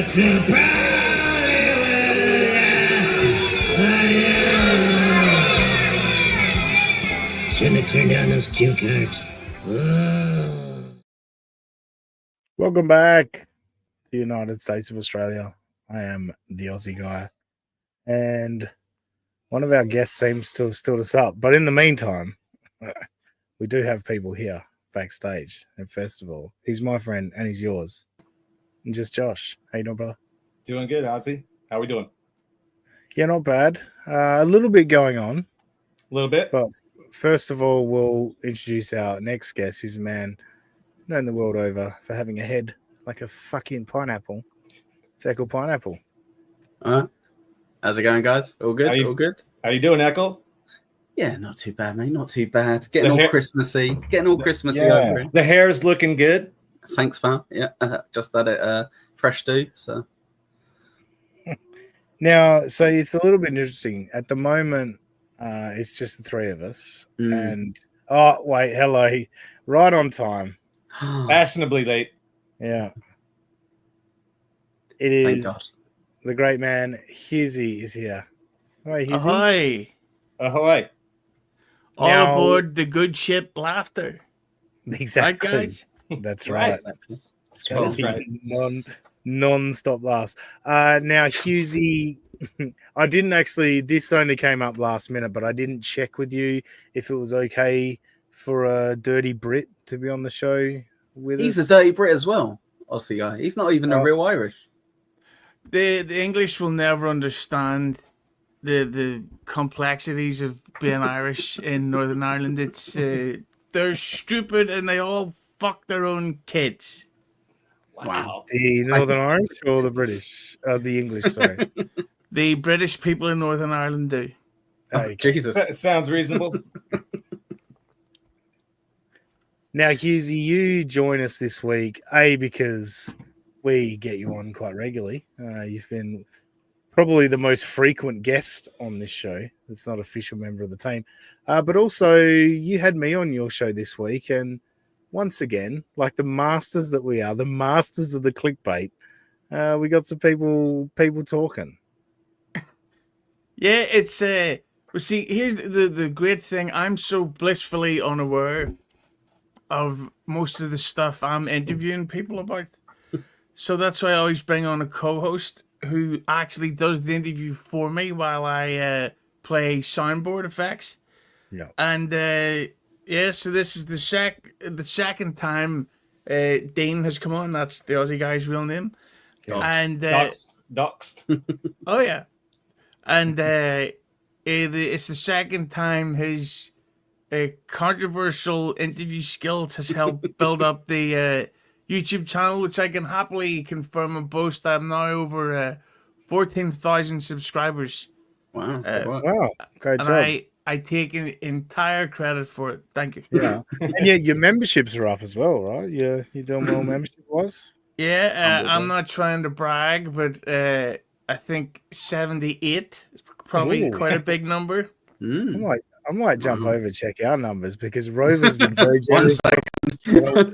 Shouldn't have turned down those cue cards. Welcome back to the United States of Australia. I am the Aussie guy, and one of our guests seems to have stood us up. But in the meantime, we do have people here backstage at festival. He's my friend, and he's yours. And just Josh. How you doing, brother? Doing good, Ozzy. How we doing? Yeah, not bad. A little bit going on. A little bit. But first of all, we'll introduce our next guest. He's a man known the world over for having a head like a fucking pineapple. It's Echo Pineapple. All right. How's it going, guys? All good? All good? How you doing, Echo? Yeah, not too bad, mate. Not too bad. Getting all Christmassy. Over here. The hair is looking good. Thanks, man. Yeah, just had it fresh too. So now, so it's a little bit interesting. At the moment, it's just the three of us. And hello, right on time. Fashionably late. Yeah. It is the great man, Hughezy, is here. Hi, Hughezy. Ahoy. Ahoy. All aboard the good ship Laughter. Exactly. Right, guys? That's right. Exactly. That's right. Non-stop laughs. Now, Hughezy, I didn't actually, this only came up last minute, but I didn't check with you if it was okay for a dirty Brit to be on the show with us. He's a dirty Brit as well, Aussie guy. He's not even a real Irish. The English will never understand the complexities of being Irish in Northern Ireland. It's they're stupid and they all fuck their own kids. Wow. The Northern Irish or the British? The English, sorry. The British people in Northern Ireland do. Oh, Jesus. That sounds reasonable. Now, Hughezy, you join us this week, because we get you on quite regularly. You've been probably the most frequent guest on this show. It's not official member of the team. But also, you had me on your show this week, and once again, like the masters that we are, the masters of the clickbait, we got some people talking. Yeah, it's well, see, here's the great thing. I'm so blissfully unaware of most of the stuff I'm interviewing people about. So that's why I always bring on a co-host who actually does the interview for me while I play soundboard effects. Yeah. And so this is the second time Dean has come on. That's the Aussie guy's real name. And Doxed. Oh yeah. And it's the second time his controversial interview skills has helped build up the YouTube channel, which I can happily confirm and boast I'm now over 14,000 subscribers. Wow. Wow. Great job. I take entire credit for it. Thank you. Yeah. And yeah, your memberships are up as well, right? Yeah, you're doing well membership-wise? Yeah, I'm not trying to brag, but I think 78 is probably quite a big number. I might jump over and check our numbers because Rover's been very generous. Yeah.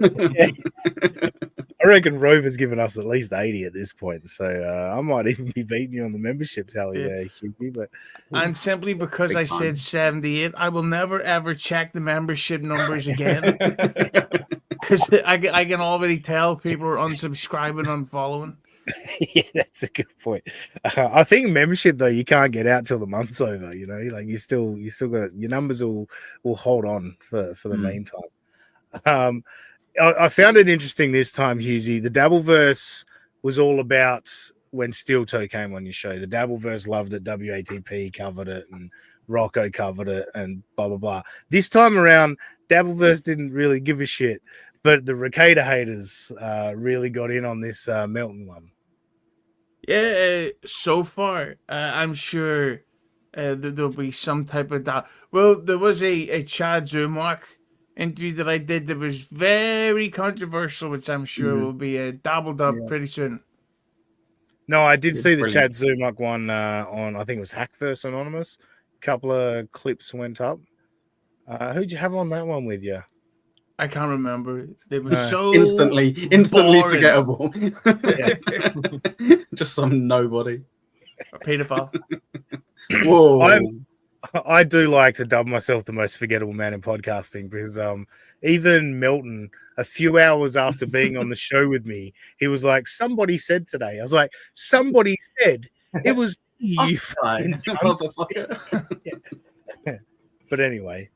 I reckon Rover's given us at least 80 at this point, so I might even be beating you on the membership tally there, Hughy. But and simply because I said 78, I will never ever check the membership numbers again because I can already tell people are unsubscribing, unfollowing. Yeah, that's a good point. I think membership though, you can't get out till the month's over. You know, like you still got your numbers will hold on for the meantime. I found it interesting this time, Hughezy. The dabbleverse was all about when Steel Toe came on your show. The dabbleverse loved it. WATP covered it, and Rocco covered it, and blah blah blah. This time around, dabbleverse didn't really give a shit, but the Ricada haters really got in on this Melton one. Yeah, so far, I'm sure that there'll be some type of doubt. Well, there was a Chad Zumwalk interview that I did that was very controversial, which I'm sure will be dabbled up pretty soon. No, I did see the Chad Zumwalk one on, I think it was Hackverse Anonymous. A couple of clips went up. Who'd you have on that one with you? I can't remember. They were so Instantly boring. forgettable. Just some nobody. A pedophile. Whoa. I do like to dub myself the most forgettable man in podcasting because even Milton, a few hours after being on the show with me, he was like, "Somebody said today." I was like, "Somebody said it was you, fucking cunt." Motherfucker. But anyway,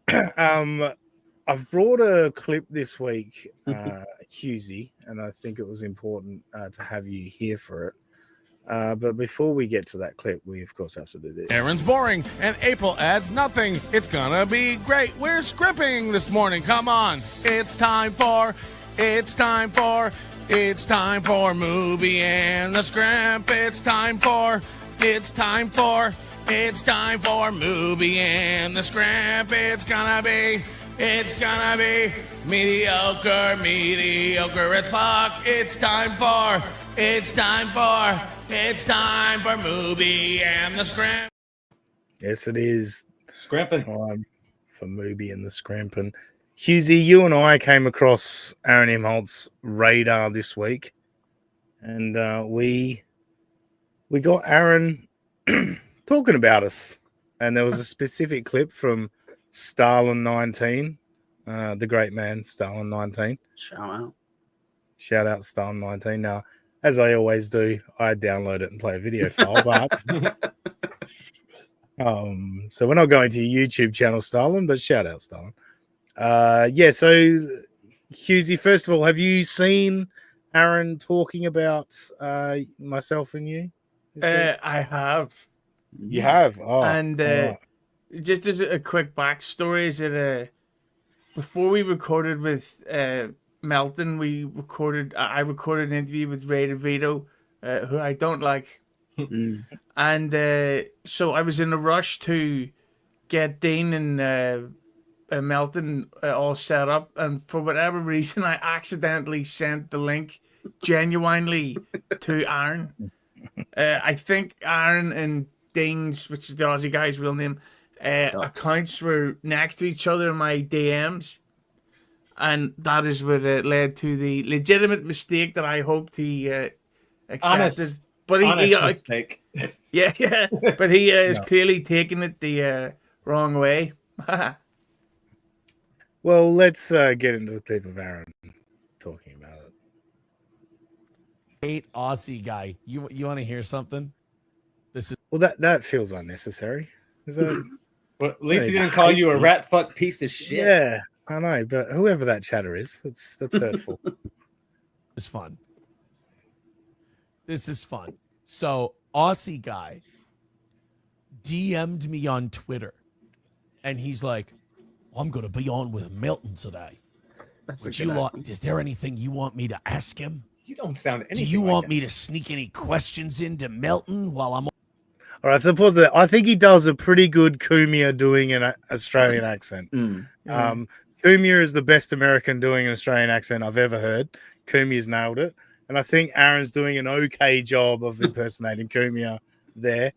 I've brought a clip this week, Hughezy, and I think it was important to have you here for it. But before we get to that clip, we of course have to do this. Aaron's boring, and April adds nothing. It's gonna be great. We're scripting this morning. Come on. It's time for Movie and the Scrimp. It's time for Movie and the Scrimp. It's gonna be mediocre as fuck. It's time for Movie and the Scrimp. Yes, it is Scrimping. time for Movie and the Scrimp. And Hughezy, you and I came across Aaron Imholt's radar this week, and we got Aaron talking about us. And there was a specific clip from Stalin 19, the great man Stalin 19. Shout out Stalin 19. Now, as I always do, I download it and play a video file, but so we're not going to your YouTube channel, Stalin, but shout out Stalin. So Hughezy, first of all, have you seen Aaron talking about myself and you? I have. You have? Oh, And just as a quick backstory is that before we recorded with Melton, I recorded an interview with Ray DeVito, who I don't like. And so I was in a rush to get Dean and Melton all set up, and for whatever reason I accidentally sent the link genuinely to Aaron. I think Aaron and Dean's, which is the Aussie guy's real name, accounts were next to each other in my DMs, and that is what led to the legitimate mistake that I hoped he accepted. Honest mistake. Yeah, but he is clearly taking it the wrong way. Well, let's get into the clip of Aaron talking about it. Great Aussie guy. You want to hear something? Well, that feels unnecessary. Is that? Well, at least he didn't call you a rat fuck piece of shit. Yeah, I know, but whoever that chatter is, that's hurtful. It's fun. This is fun. So, Aussie guy DM'd me on Twitter, and he's like, "I'm going to be on with Milton today. Is there anything you want me to ask him? You don't sound anything. Do you like want him. me to sneak any questions into Milton while I'm?" All right, so pause that. I think he does a pretty good Kumia doing an Australian accent. Kumia is the best American doing an Australian accent I've ever heard. Kumia's nailed it. And I think Aaron's doing an okay job of impersonating Kumia there.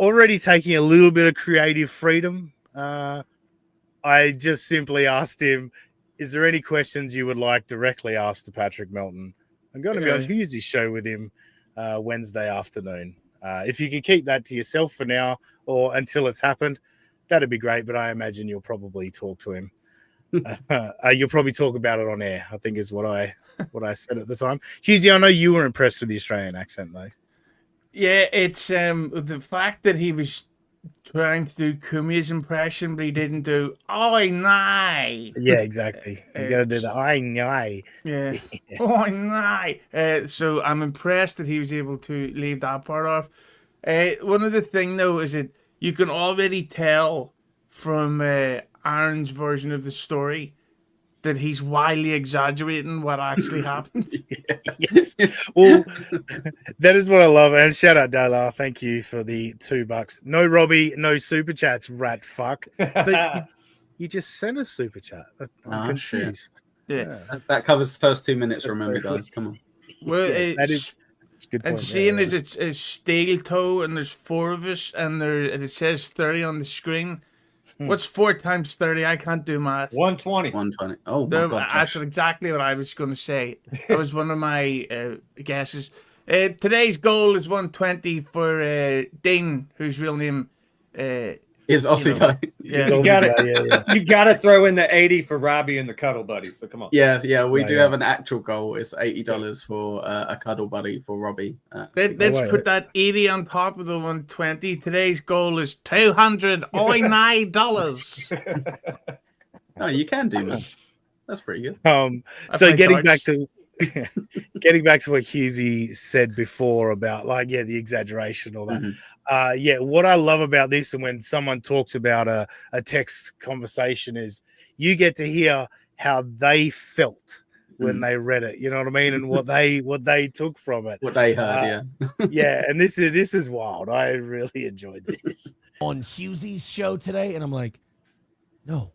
Already taking a little bit of creative freedom. I just simply asked him, is there any questions you would like directly asked to Patrick Melton? I'm going to be on Hughezy's show with him Wednesday afternoon. If you can keep that to yourself for now or until it's happened, that'd be great. But I imagine you'll probably talk to him. You'll probably talk about it on air, I think is what I said at the time. Hughezy, I know you were impressed with the Australian accent, though. Yeah, it's the fact that he was trying to do Kumia's impression, but he didn't do "I know." Yeah, exactly. You got to do the "I know." Yeah, "I know." So I'm impressed that he was able to leave that part off. One other thing, though, is that you can already tell from Aaron's version of the story that he's wildly exaggerating what actually happened. Yes. Well, that is what I love. And shout out Dayla. Thank you for the $2. No Robbie, no super chats, rat fuck. But you just sent a super chat. I'm confused. Yeah. That covers the first 2 minutes, remember, guys. Come on. Well, Yes, that is good point. And seeing as it's steel toe and there's 4 of us and it says 30 on the screen, What's 4 times 30? I can't do math. 120. 120. Oh my God, That's Josh. exactly what I was going to say. That was one of my guesses. Today's goal is 120 for Dean, whose real name Is Aussie guy. Yeah. You gotta throw in the 80 for Robbie and the Cuddle Buddies. So come on. Yeah, we do yeah. have an actual goal. It's $80 for a cuddle buddy for Robbie. Let's put that 80 on top of the 120. Today's goal is $209. Oh, you can do that. That's pretty good. So getting back to what Hughezy said before about the exaggeration, all that. What I love about this, and when someone talks about a text conversation, is you get to hear how they felt when they read it. You know what I mean, and what they took from it, what they heard. Yeah, and this is wild. I really enjoyed this on Hughezy's show today, and I'm like, no.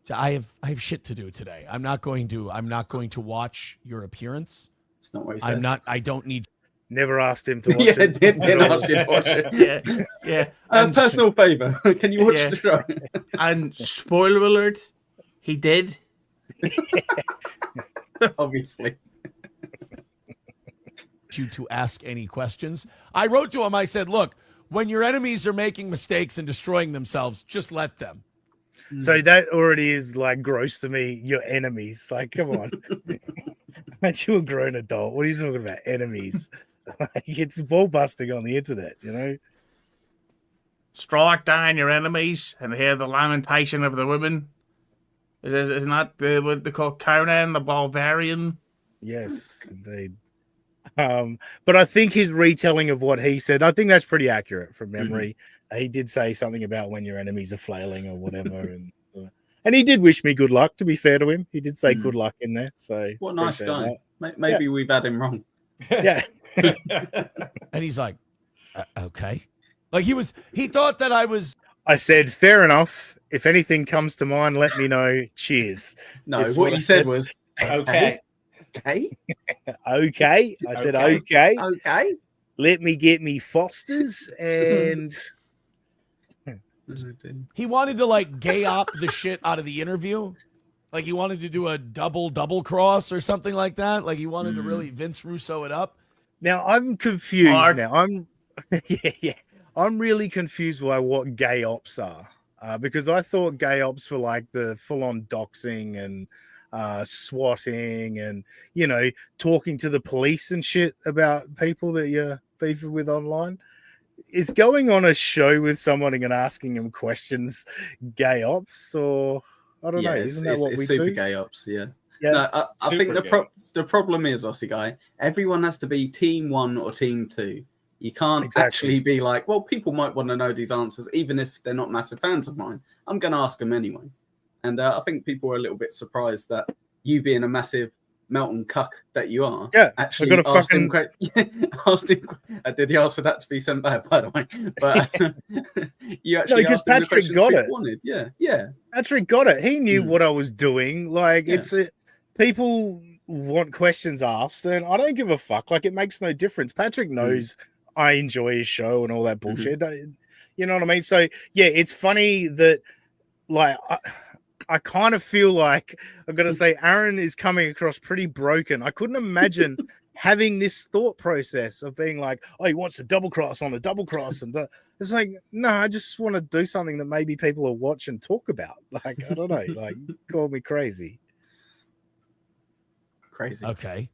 I have shit to do today. I'm not going to watch your appearance. It's not what he says. I don't need. Never asked him to watch it. Didn't ask you to watch it. Yeah. Personal favor. Can you watch the show? And spoiler alert, he did. Obviously. You to ask any questions. I wrote to him. I said, look, when your enemies are making mistakes and destroying themselves, just let them. So that already is gross to me. Your enemies, come on. Aren't you a grown adult? What are you talking about? Enemies? It's ball busting on the internet, you know. Strike down your enemies and hear the lamentation of the women. Isn't that what they call Conan the Barbarian? Yes, indeed. But I think his retelling of what he said, I think that's pretty accurate from memory. He did say something about when your enemies are flailing or whatever, and he did wish me good luck. To be fair to him, he did say good luck in there. So what a nice guy. Maybe we've had him wrong. Yeah. And he's like, okay. He thought that I was. I said, fair enough. If anything comes to mind, let me know. Cheers. No, what he said was, okay. Okay. Okay. I said, okay. Okay. Let me get me Fosters and. He wanted to gay up the shit out of the interview. He wanted to do a double cross or something like that. He wanted to really Vince Russo it up. Now I'm confused. Now I'm I'm really confused by what gay ops are. Because I thought gay ops were the full-on doxing and swatting and talking to the police and shit about people that you're beefing with online. Is going on a show with someone and asking them questions gay ops, or I don't know? Isn't that what we super do? Gay ops, yeah. Yeah, no, I think the problem is, Aussie guy, everyone has to be team 1 or team 2. You can't actually be well, people might want to know these answers, even if they're not massive fans of mine. I'm going to ask them anyway. And I think people are a little bit surprised that you being a massive Melton cuck that you are, actually asked him. Did he ask for that to be sent back, by the way? But you actually because Patrick got it. Wanted. Yeah. Patrick got it. He knew what I was doing. People want questions asked, and I don't give a fuck. It makes no difference. Patrick knows I enjoy his show and all that bullshit. You know what I mean? So yeah, it's funny that I kind of feel like I've got to say Aaron is coming across pretty broken. I couldn't imagine having this thought process of being oh, he wants to double cross on a double cross. And it's no, I just want to do something that maybe people will watch and talk about. I don't know, call me crazy. Crazy. Okay.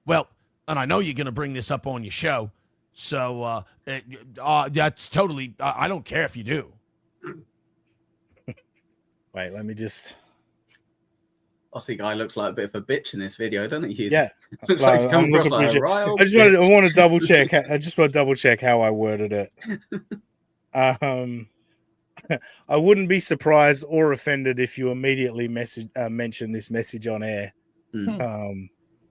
Well, and I know you're going to bring this up on your show. So that's totally, I don't care if you do. Wait, let me just. Aussie guy looks like a bit of a bitch in this video, doesn't he? Yeah, looks like he's coming across I want to double check. I just want to double check how I worded it. I wouldn't be surprised or offended if you immediately mention this message on air.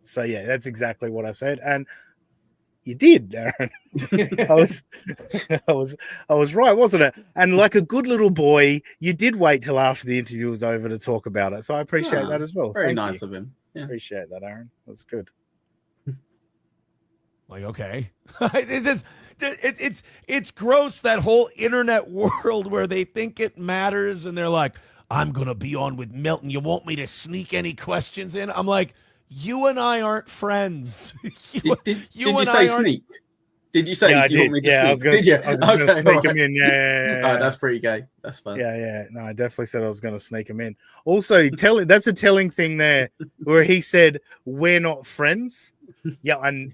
So yeah, that's exactly what I said, and you did, Aaron. I was right, wasn't it? And like a good little boy, you did wait till after the interview was over to talk about it. So I appreciate that as well. Very Thank nice you. of him. Yeah. Appreciate that, Aaron. That's good. Like, okay. It's gross, that whole internet world where they think it matters and they're like, I'm going to be on with Milton. You want me to sneak any questions in? I'm like, you and I aren't friends. Did you say sneak? Did you say? Yeah, I do you did. want me to Yeah, sneak? I was going to sneak him in. Yeah. That's pretty gay. That's fun. Yeah. No, I definitely said I was going to sneak him in. Also, that's a telling thing there, where he said, "We're not friends." Yeah, and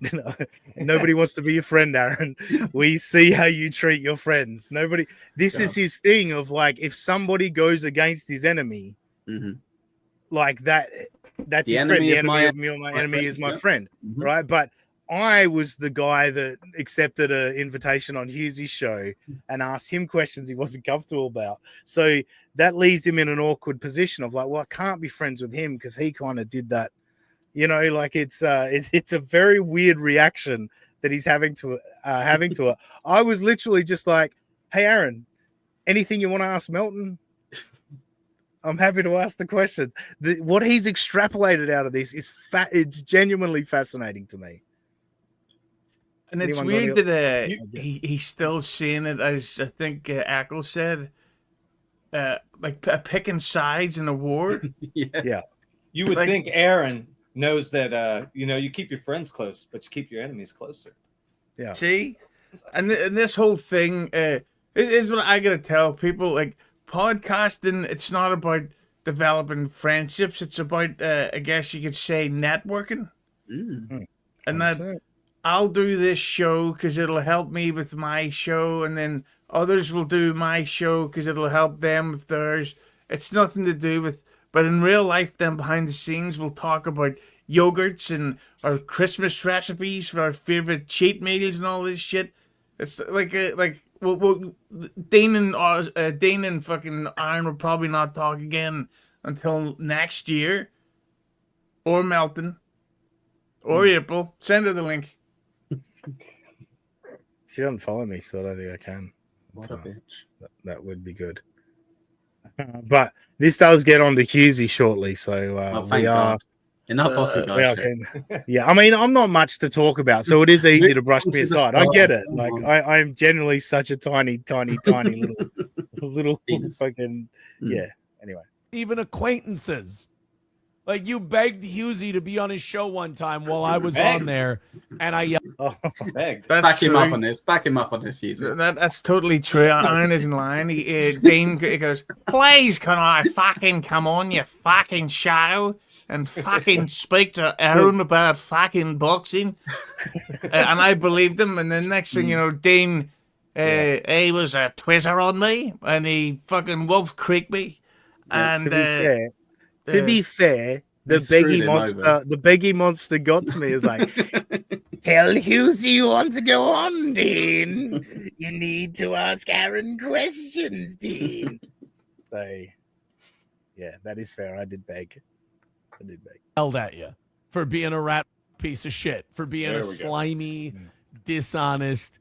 nobody wants to be your friend, Aaron. We see how you treat your friends. Nobody. This is his thing of like, if somebody goes against his enemy, like that, that's his friend. The enemy of me or my enemy is my friend, right? But I was the guy that accepted an invitation on Hughezy's show and asked him questions he wasn't comfortable about. So that leaves him in an awkward position of like, well, I can't be friends with him because he kind of did that. You know, like it's a very weird reaction that he's having to it. I was literally just like, hey, Aaron, anything you want to ask Melton? I'm happy to ask the questions. What he's extrapolated out of this is it's genuinely fascinating to me. And it's weird that he's still seeing it as, I think Ackles said, like picking sides in a war. Yeah. You would think Aaron knows that you keep your friends close, but you keep your enemies closer. Yeah. See, and this whole thing is what I gotta tell people. Like, podcasting, it's not about developing friendships. It's about, I guess you could say, networking. And that I'll do this show because it'll help me with my show, and then others will do my show because it'll help them with theirs. It's nothing to do with. But in real life, then behind the scenes, we'll talk about yogurts and our Christmas recipes for our favorite cheat meals and all this shit. It's like Dean and fucking Aaron will probably not talk again until next year, or Melton, or April. Send her the link. She doesn't follow me, so I don't think I can. What a bitch. That would be good. But this does get on to Hughezy shortly, so thank God. Enough Aussie guy shit. Yeah, I mean, I'm not much to talk about, so it is easy to brush me aside. I get it. Like, I'm generally such a tiny little fucking yeah. Anyway, even acquaintances. Like, you begged Hughezy to be on his show one time while I was on there, and I yelled. Begged. Back him up on this, Hughezy. That's totally true. Aaron isn't lying. Dean goes, please, can I fucking come on your fucking show and fucking speak to Aaron about fucking boxing? And I believed him. And then next thing you know, Dean, he was a twizzer on me, and he fucking Wolf Creeked me. And to be fair, the beggy monster got to me. Is like, tell Hughezy you want to go on, Dean. You need to ask Aaron questions, Dean. So, yeah, that is fair. I did beg. Yelled at you for being a rat piece of shit, for being a slimy, dishonest.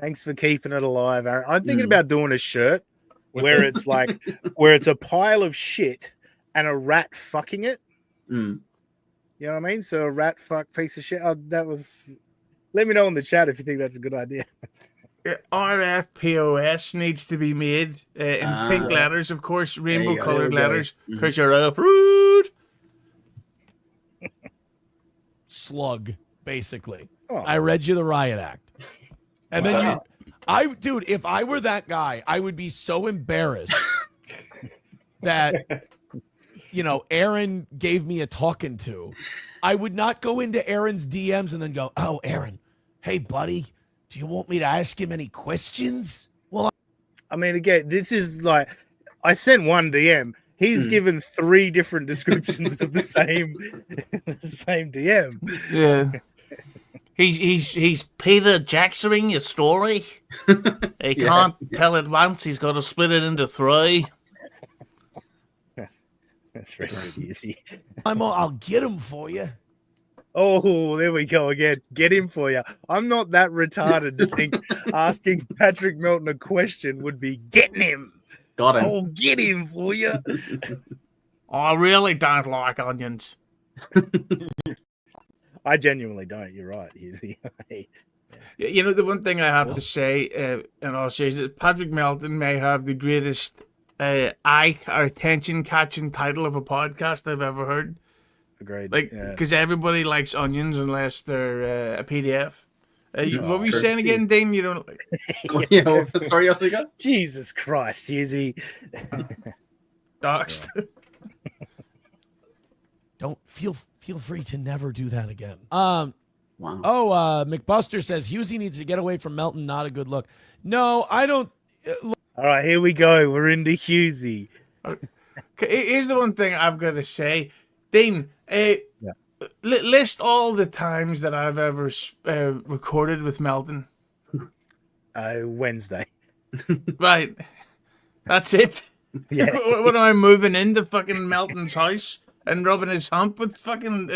Thanks for keeping it alive, Aaron. I'm thinking about doing a shirt where it's like, where it's a pile of shit and a rat fucking it. You know what I mean? So a rat fuck piece of shit. Let me know in the chat if you think that's a good idea. RFPOS needs to be made in pink letters, of course, rainbow colored letters, because you're a prude. Slug, basically. I read you the riot act. And then dude, if I were that guy, I would be so embarrassed that Aaron gave me a talking to. I would not go into Aaron's DMs and then go, oh, Aaron, hey, buddy, do you want me to ask him any questions? Well, I mean, again, this is like, I sent one DM. He's given 3 different descriptions of the same DM. Yeah. He's Peter Jacksoning your story. He can't tell it once. He's got to split it into 3. That's very easy. I'll get him for you. Oh, there we go again. Get him for you. I'm not that retarded to think asking Patrick Melton a question would be getting him. Got him. Oh, get him for you. I really don't like onions. I genuinely don't. You're right, Hughezy. You know, the one thing I have to say, in all seriousness, Patrick Melton may have the greatest eye or attention catching title of a podcast I've ever heard. Agreed. Like, Yeah. because everybody likes onions unless they're a PDF. What were you true. saying again, Dean? You don't like Yeah, sorry, Oscar. Jesus Christ, Hughezy. doxed? Don't feel free to never do that again. Wow. Oh, McBuster says Hughezy needs to get away from Melton. Not a good look. No, I don't. All right, here we go. We're into Hughezy. Here's the one thing I've got to say, Dean. List all the times that I've ever recorded with Melton. Wednesday. Right, that's it. Yeah. What am I moving into fucking Melton's house and rubbing his hump with fucking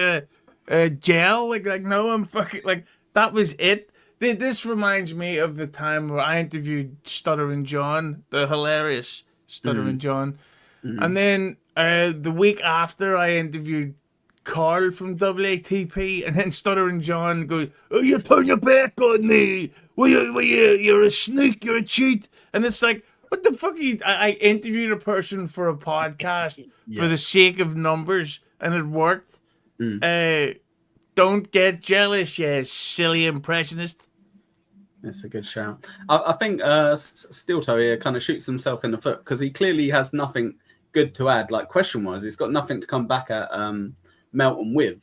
gel? Like no, I'm fucking like that was it. This reminds me of the time where I interviewed Stuttering John, the hilarious Stuttering John, and then the week after I interviewed Carl from WATP, and then Stuttering John goes, "Oh, you turn your back on me. You're a sneak. You're a cheat." And it's like, what the fuck are you? I interviewed a person for a podcast for the sake of numbers, and it worked. Don't get jealous, you silly impressionist. That's a good shout. I think Steel Toe here kind of shoots himself in the foot because he clearly has nothing good to add, like question-wise. He's got nothing to come back at Melton with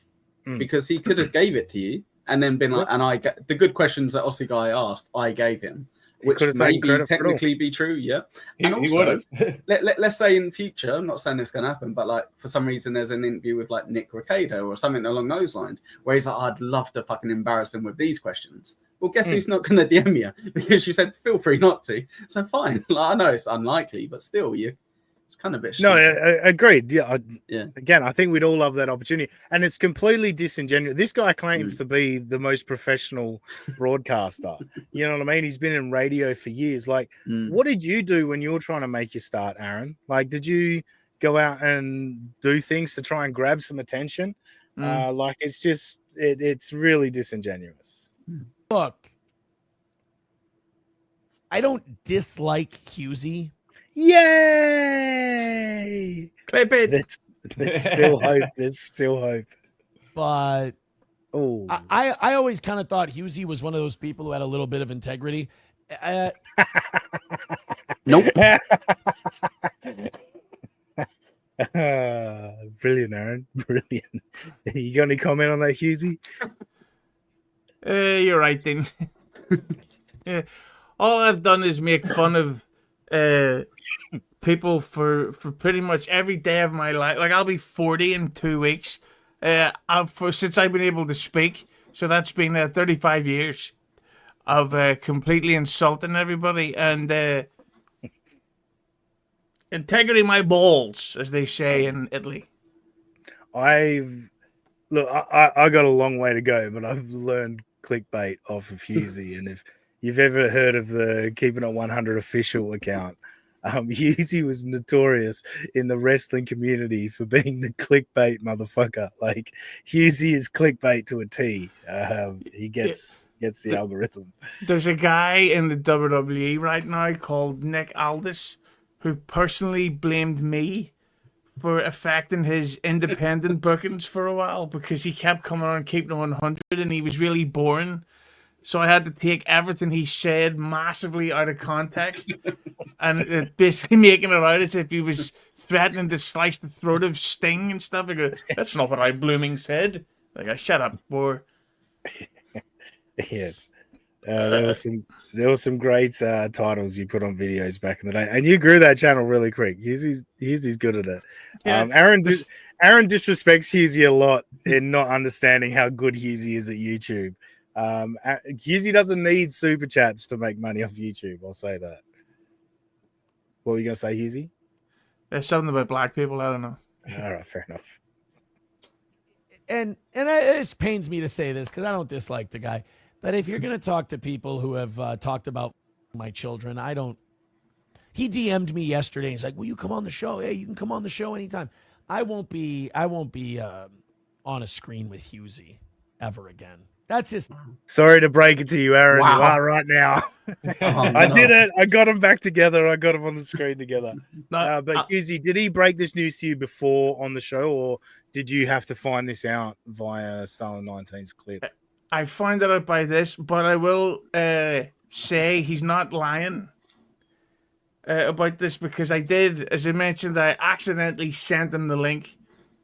because he could have gave it to you and then been like, the good questions that Aussie guy asked, I gave him, which maybe technically be true, yeah. And also, let's say in the future, I'm not saying it's going to happen, but like for some reason there's an interview with like Nick Ricardo or something along those lines where he's like, I'd love to fucking embarrass him with these questions. Well, guess who's not going to DM you because you said feel free not to. So fine. Like, I know it's unlikely, but still, it's kind of a bit. No, agreed. Yeah, yeah. Again, I think we'd all love that opportunity, and it's completely disingenuous. This guy claims to be the most professional broadcaster. You know what I mean? He's been in radio for years. Like, what did you do when you were trying to make your start, Aaron? Like, did you go out and do things to try and grab some attention? Like, it's just, it's really disingenuous. Look, I don't dislike Hughezy. Yay! Clip it. There's still hope. There's still hope. But I always kind of thought Hughezy was one of those people who had a little bit of integrity. Nope. Brilliant, Aaron. Brilliant. You got any comment on that, Hughezy? You're right, then. Yeah. All I've done is make fun of people for pretty much every day of my life. Like, I'll be 40 in 2 weeks. Since I've been able to speak, so that's been 35 years of completely insulting everybody and integrity my balls, as they say in Italy. I got a long way to go, but I've learned clickbait off of Hughezy, and if you've ever heard of the Keeping It 100 official account, Hughezy was notorious in the wrestling community for being the clickbait motherfucker. Like, Hughezy is clickbait to a T. He gets the algorithm. There's a guy in the WWE right now called Nick Aldis who personally blamed me for affecting his independent bookings for a while because he kept coming on Keeping It 100 and he was really boring. So I had to take everything he said massively out of context and basically making it out as if he was threatening to slice the throat of Sting and stuff. I go, that's not what I blooming said. Like, I shut up, boy. Yes. There were some great titles you put on videos back in the day, and you grew that channel really quick. Hughezy's good at it. Yeah. Aaron disrespects Hughezy a lot in not understanding how good Hughezy is at YouTube. Hughezy doesn't need super chats to make money off YouTube. I'll say that. What were you gonna say, Hughezy? There's something about black people. I don't know. All right, fair enough. And it pains me to say this because I don't dislike the guy, but if you're gonna talk to people who have talked about my children, I don't. He DM'd me yesterday. He's like, "Will you come on the show? Hey, you can come on the show anytime." I won't be on a screen with Hughezy ever again. That's just Sorry to break it to you, Aaron. You Wow. are right now. I did it. I got them back together. I got them on the screen together. But Hughezy, did he break this news to you before on the show, or did you have to find this out via Stalin 19's clip? I found it out by this, but I will say he's not lying about this, because I did, as I mentioned, I accidentally sent him the link.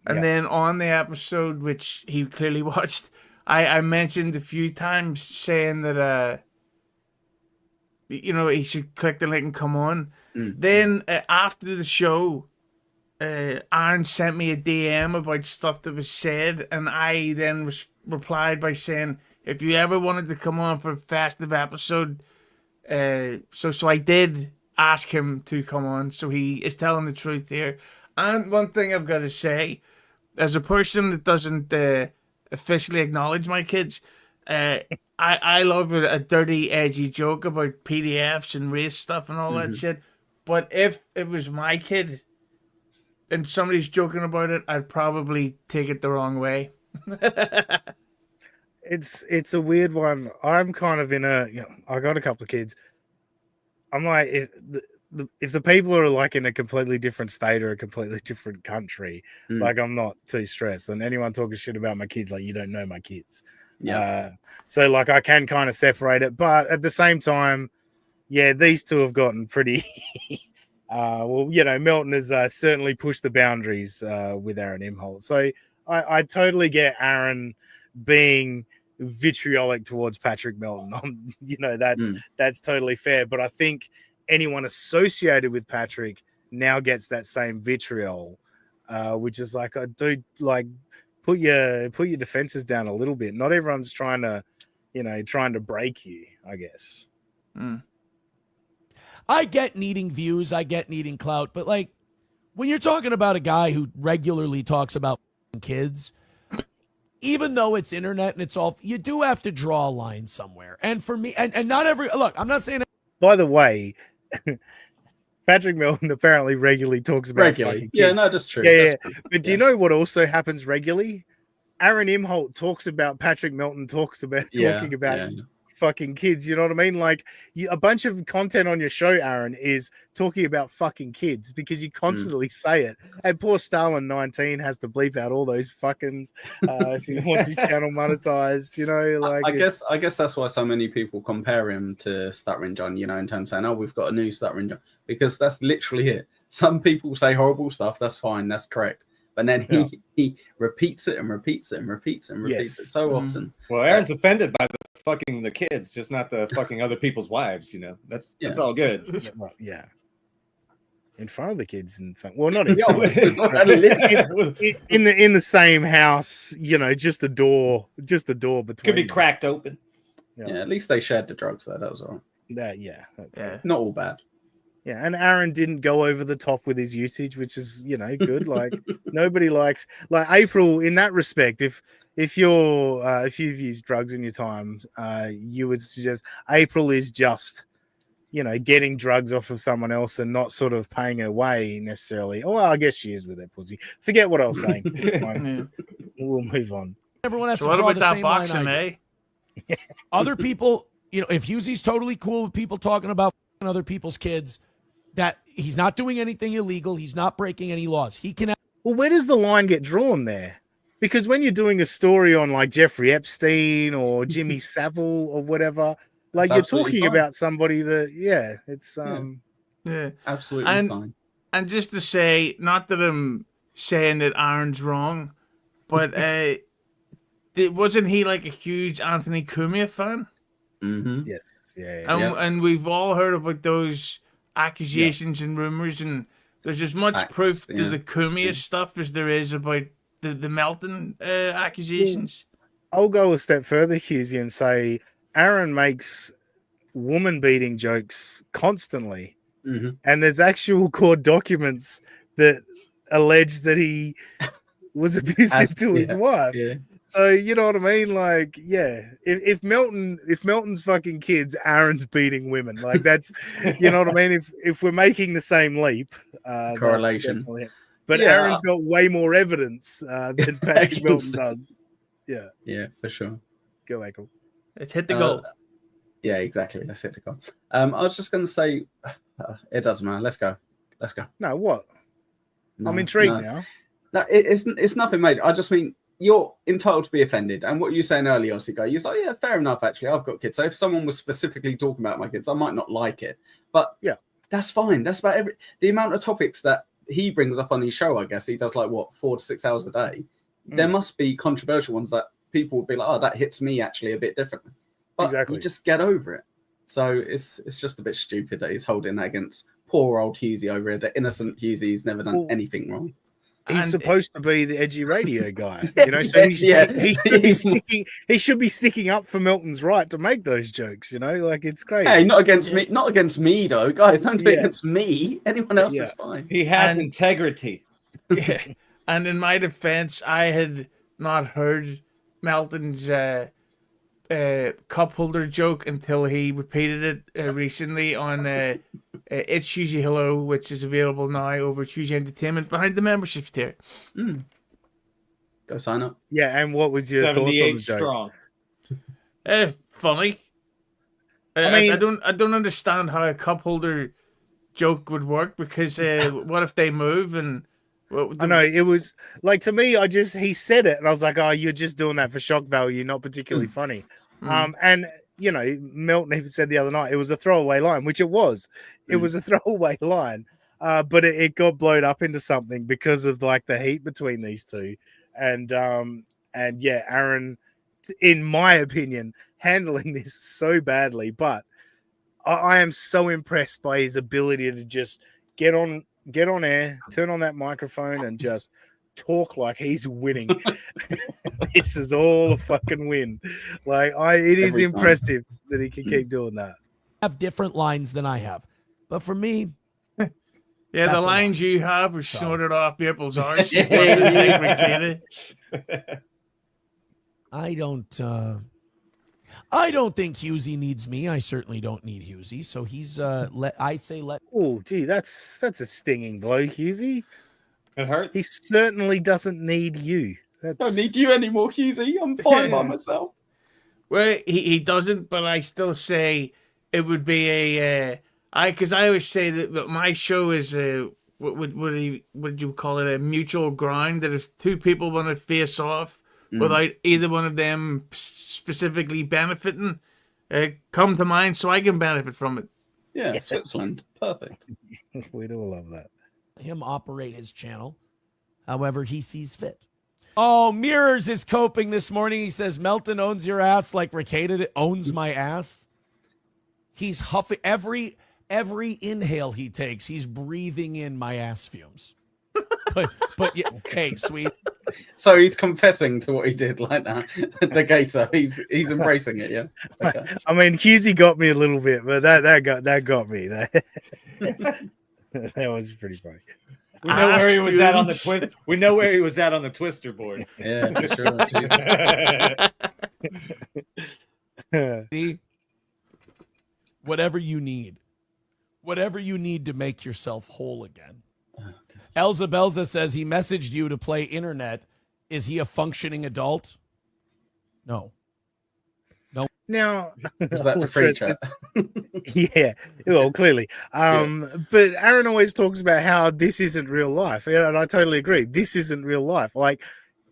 And then on the episode, which he clearly watched, I mentioned a few times saying that, he should click the link and come on. Then after the show, Aaron sent me a DM about stuff that was said, and I then replied by saying, if you ever wanted to come on for a festive episode, so I did ask him to come on, so he is telling the truth here. And one thing I've got to say, as a person that doesn't officially acknowledge my kids, I love a dirty, edgy joke about PDFs and race stuff and all that shit. But if it was my kid and somebody's joking about it, I'd probably take it the wrong way. It's a weird one. I'm kind of in I got a couple of kids. I'm like, if the people are like in a completely different state or a completely different country, like I'm not too stressed. And anyone talking shit about my kids, like, you don't know my kids. Yeah. So like I can kind of separate it, but at the same time, yeah, these two have gotten pretty. Melton has certainly pushed the boundaries with Aaron Imholt. So I totally get Aaron being vitriolic towards Patrick Melton. That's totally fair. But I think anyone associated with Patrick now gets that same vitriol, which is like, dude, like put your defenses down a little bit. Not everyone's trying to break you, I guess. I get needing views, I get needing clout, but like when you're talking about a guy who regularly talks about kids, even though it's internet and it's all, you do have to draw a line somewhere. And for me, and not every, look, I'm not saying. By the way, Patrick Melton apparently regularly talks about fucking kids. Yeah, no, that's true. Yeah, that's true. But do you know what also happens regularly? Aaron Imholt talks about Patrick Melton talking about fucking kids. You know what I mean? Like a bunch of content on your show, Aaron, is talking about fucking kids because you constantly say it. And poor Stalin 19 has to bleep out all those fuckings if he wants his channel monetized. I guess that's why so many people compare him to Stuttering John. In terms of saying, "Oh, we've got a new Stuttering John," because that's literally it. Some people say horrible stuff. That's fine. That's correct. But then he repeats it and repeats it and repeats it and repeats it so often. Well, Aaron's offended by the fucking the kids, just not the fucking other people's wives. That's all good. Yeah. In front of the kids and something. Well, not in front of the in the same house. Just a door between. Could be cracked open. Yeah, at least they shared the drugs though. That was all right. That's not all bad. Yeah, and Aaron didn't go over the top with his usage, which is, good. Like nobody likes April in that respect. If you've used drugs in your time, you would suggest April is just, getting drugs off of someone else and not sort of paying her way necessarily. Oh, well, I guess she is with that pussy. Forget what I was saying. It's fine. We'll move on. Everyone has so to what draw about the that same boxing, line. Other people, if Hughezy's totally cool with people talking about other people's kids, that he's not doing anything illegal, he's not breaking any laws. He can. Well, where does the line get drawn there? Because when you're doing a story on like Jeffrey Epstein or Jimmy Savile or whatever, like you're talking about somebody that, it's absolutely fine. And just to say, not that I'm saying that Aaron's wrong, but wasn't he like a huge Anthony Cumia fan? Mm-hmm. Yes, and we've all heard about those accusations and rumors, and there's as much proof to the Cumia stuff as there is about the Melton accusations. I'll go a step further, Hughezy, and say Aaron makes woman beating jokes constantly, and there's actual court documents that allege that he was abusive to his wife. Yeah. So you know what I mean? Like, if Melton's fucking kids, Aaron's beating women. Like that's, you know what I mean? If we're making the same leap, correlation. But Aaron's got way more evidence than Patrick Melton does. Yeah, Yeah, for sure. go Michael. Let's hit the goal. Yeah, exactly. Let's hit the goal. I was just going to say, it doesn't matter. Let's go. No, what? No, I'm intrigued no. now. No, it's nothing major. I just mean you're entitled to be offended. And what you were saying earlier, Aussie guy, you're like, yeah, fair enough. Actually, I've got kids. So if someone was specifically talking about my kids, I might not like it. But Yeah, that's fine. That's about the amount of topics that he brings up on his show. I guess he does like 4 to 6 hours a day. There must be controversial ones that people would be like, oh, that hits me actually a bit differently. But exactly. you just get over it. So it's just a bit stupid that he's holding that against poor old Hughezy over here. The innocent Hughezy who's never done anything wrong. He's supposed to be the edgy radio guy, So he should be sticking up for Milton's right to make those jokes. Like it's crazy. Hey, not against me. Not against me, though, guys. Don't do it against me. Anyone else is fine. He has integrity. Yeah. And in my defense, I had not heard Melton's cup holder joke until he repeated it recently on It's Hughezy Hello, which is available now over at Hughezy Entertainment behind the membership tier. Go sign up. Yeah, and what was your thoughts on the 78 joke? strong. Funny. I don't understand how a cup holder joke would work because what if they move and I know it was like to me. He said it, and I was like, "Oh, you're just doing that for shock value, not particularly funny." And Milton even said the other night it was a throwaway line, which it was. It was a throwaway line, but it got blown up into something because of like the heat between these two, and yeah, Aaron, in my opinion, handling this so badly. But I am so impressed by his ability to just get on air, turn on that microphone, and just talk like he's winning. This is all a fucking win. Like it is impressive that he can keep doing that. Have different lines than I have, but for me, yeah, the lines you have are snorted off people's arse. I don't think Hughezy needs me. I certainly don't need Hughezy. So he's let. Oh, gee, that's a stinging blow, Hughezy. It hurts. He certainly doesn't need you. Don't need you anymore, Hughezy. I'm fine by myself. Well, he doesn't, but I still say it would be because I always say that my show is what would you call it, a mutual ground, that if two people want to face off without either one of them specifically benefiting, come to mine so I can benefit from it. Yeah, Switzerland. Perfect. We'd all love that. Him operate his channel however he sees fit. Oh, Mirrors is coping this morning. He says Melton owns your ass like Ricada owns my ass. He's huffing every inhale he takes. He's breathing in my ass fumes. But yeah, okay, sweet. So he's confessing to what he did like that. The gay stuff. He's embracing it, yeah. Okay. I mean, Hughezy got me a little bit, but that got me. That was pretty funny. We know where he was at on the twist. We know where he was at on the twister board. Yeah, for sure. Jesus. Whatever you need to make yourself whole again. Elza Belza says he messaged you to play internet. Is he a functioning adult? No. Now, was that the free chat? Yeah, well, clearly. But Aaron always talks about how this isn't real life, and I totally agree. This isn't real life. Like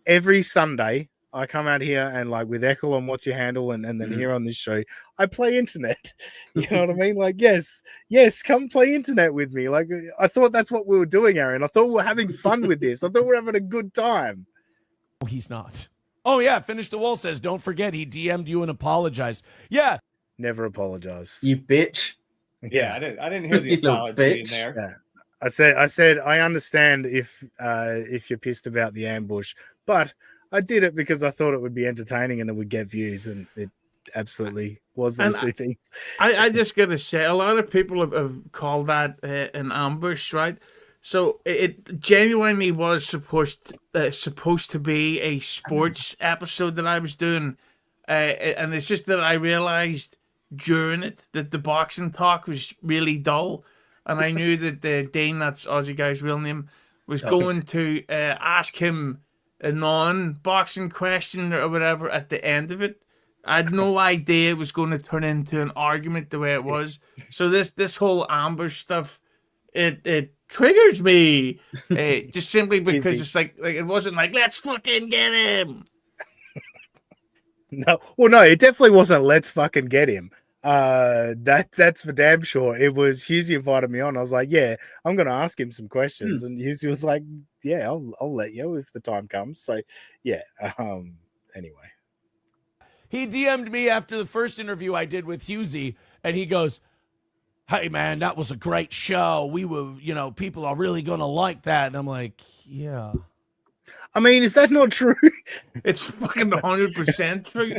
every Sunday, I come out here and like with Echo on What's Your Handle, and then here on this show, I play internet. You know what I mean? Like, yes, come play internet with me. Like, I thought that's what we were doing, Aaron. I thought we were having fun with this. I thought we were having a good time. No, he's not. Oh, yeah. Finish the Wall says, don't forget he DM'd you and apologized. Yeah. Never apologize. You bitch. Yeah, I didn't hear the apology in there. Yeah. I said I understand if you're pissed about the ambush, but I did it because I thought it would be entertaining and it would get views, and it absolutely was those two things. I just gotta say, a lot of people have called that an ambush, right? So it genuinely was supposed to be a sports episode that I was doing, and it's just that I realized during it that the boxing talk was really dull, and I knew that Dane, that's Aussie guy's real name, was going to ask him a non-boxing question or whatever at the end of it. I had no idea it was going to turn into an argument the way it was. So this whole ambush stuff, it triggers me, just simply because it's like it wasn't like let's fucking get him. No, well, no, it definitely wasn't. Let's fucking get him. That's for damn sure. It was Hughezy invited me on. I was like, yeah, I'm gonna ask him some questions, and Hughezy was like, yeah, I'll let you if the time comes. So yeah. Anyway, He DM'd me after the first interview I did with Hughezy, and he goes, "Hey man, that was a great show. We were, people are really gonna like that." And I'm like, yeah. I mean, is that not true? It's fucking 100% true.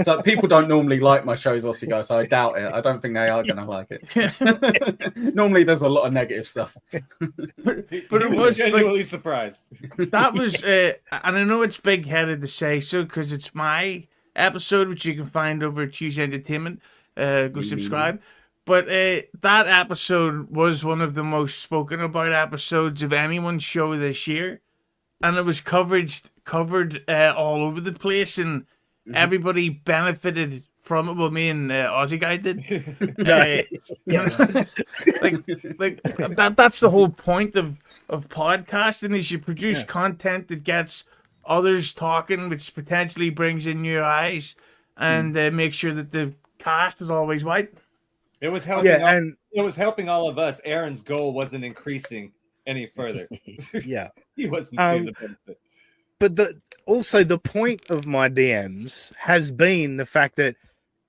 So people don't normally like my shows, Aussie guys, so I doubt it. I don't think they are going to like it. Normally there's a lot of negative stuff. But it was genuinely surprised. That was, and I know it's big-headed to say so because it's my episode, which you can find over at Hughezy Entertainment. Go subscribe. But that episode was one of the most spoken about episodes of anyone's show this year. And it was covered all over the place, and everybody benefited from it. Well, me and Aussie guy did. That's the whole point of podcasting is you produce content that gets others talking, which potentially brings in new eyes, and make sure that the cast is always white. It was helping. It was helping all of us. Aaron's goal wasn't increasing any further. Yeah. He wasn't seeing the benefit. But also the point of my DMs has been the fact that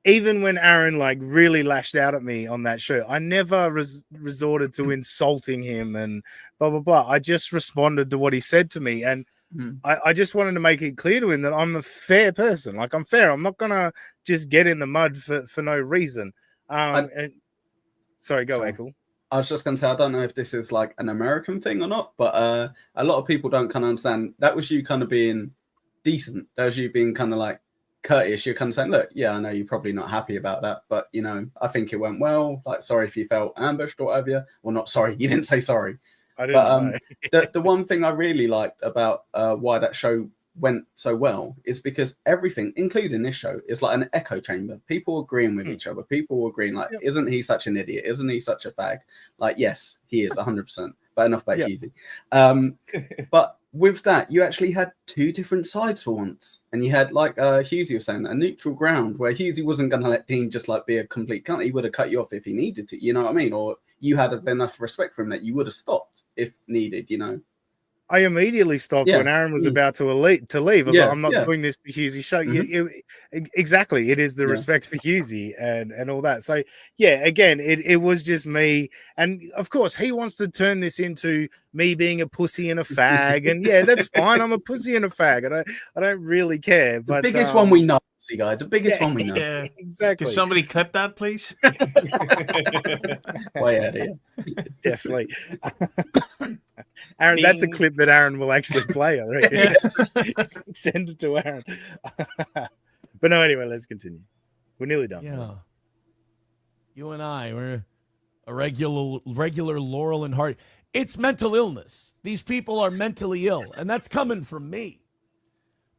even when Aaron really lashed out at me on that show, I never resorted to insulting him and blah blah blah. I just responded to what he said to me, and I just wanted to make it clear to him that I'm a fair person. Like, I'm fair. I'm not gonna just get in the mud for no reason. Sorry, go Echo. I was just going to say, I don't know if this is like an American thing or not, but a lot of people don't kind of understand. That was you kind of being decent. That was you being kind of like courteous. You're kind of saying, look, yeah, I know you're probably not happy about that, but, I think it went well. Like, sorry if you felt ambushed or whatever. Well, not sorry. You didn't say sorry. I didn't know. the one thing I really liked about why that show went so well is because everything, including this show, is like an echo chamber. People agreeing with each other. People agreeing like, isn't he such an idiot? Isn't he such a fag? Like, yes, he is 100%. But enough about Hughezy. But with that, you actually had two different sides for once, and you had Hughezy was saying, a neutral ground where Hughezy wasn't going to let Dean just be a complete cunt. He would have cut you off if he needed to. You know what I mean? Or you had enough respect for him that you would have stopped if needed. I immediately stopped when Aaron was about to leave. I was like, I'm not doing this to Hughezy show. Exactly. It is the respect for Hughezy and all that. So, yeah, again, it was just me. And, of course, he wants to turn this into me being a pussy and a fag. And, yeah, that's fine. I'm a pussy and a fag. I don't really care. But the biggest one we know, guy. The biggest one we know. Yeah, exactly. Can somebody clip that, please? Way out here. Definitely. Aaron, that's a clip that Aaron will actually play. I reckon. Send it to Aaron. But no, anyway, let's continue. We're nearly done. Yeah. You and I, we're a regular Laurel and Hardy. It's mental illness. These people are mentally ill, and that's coming from me.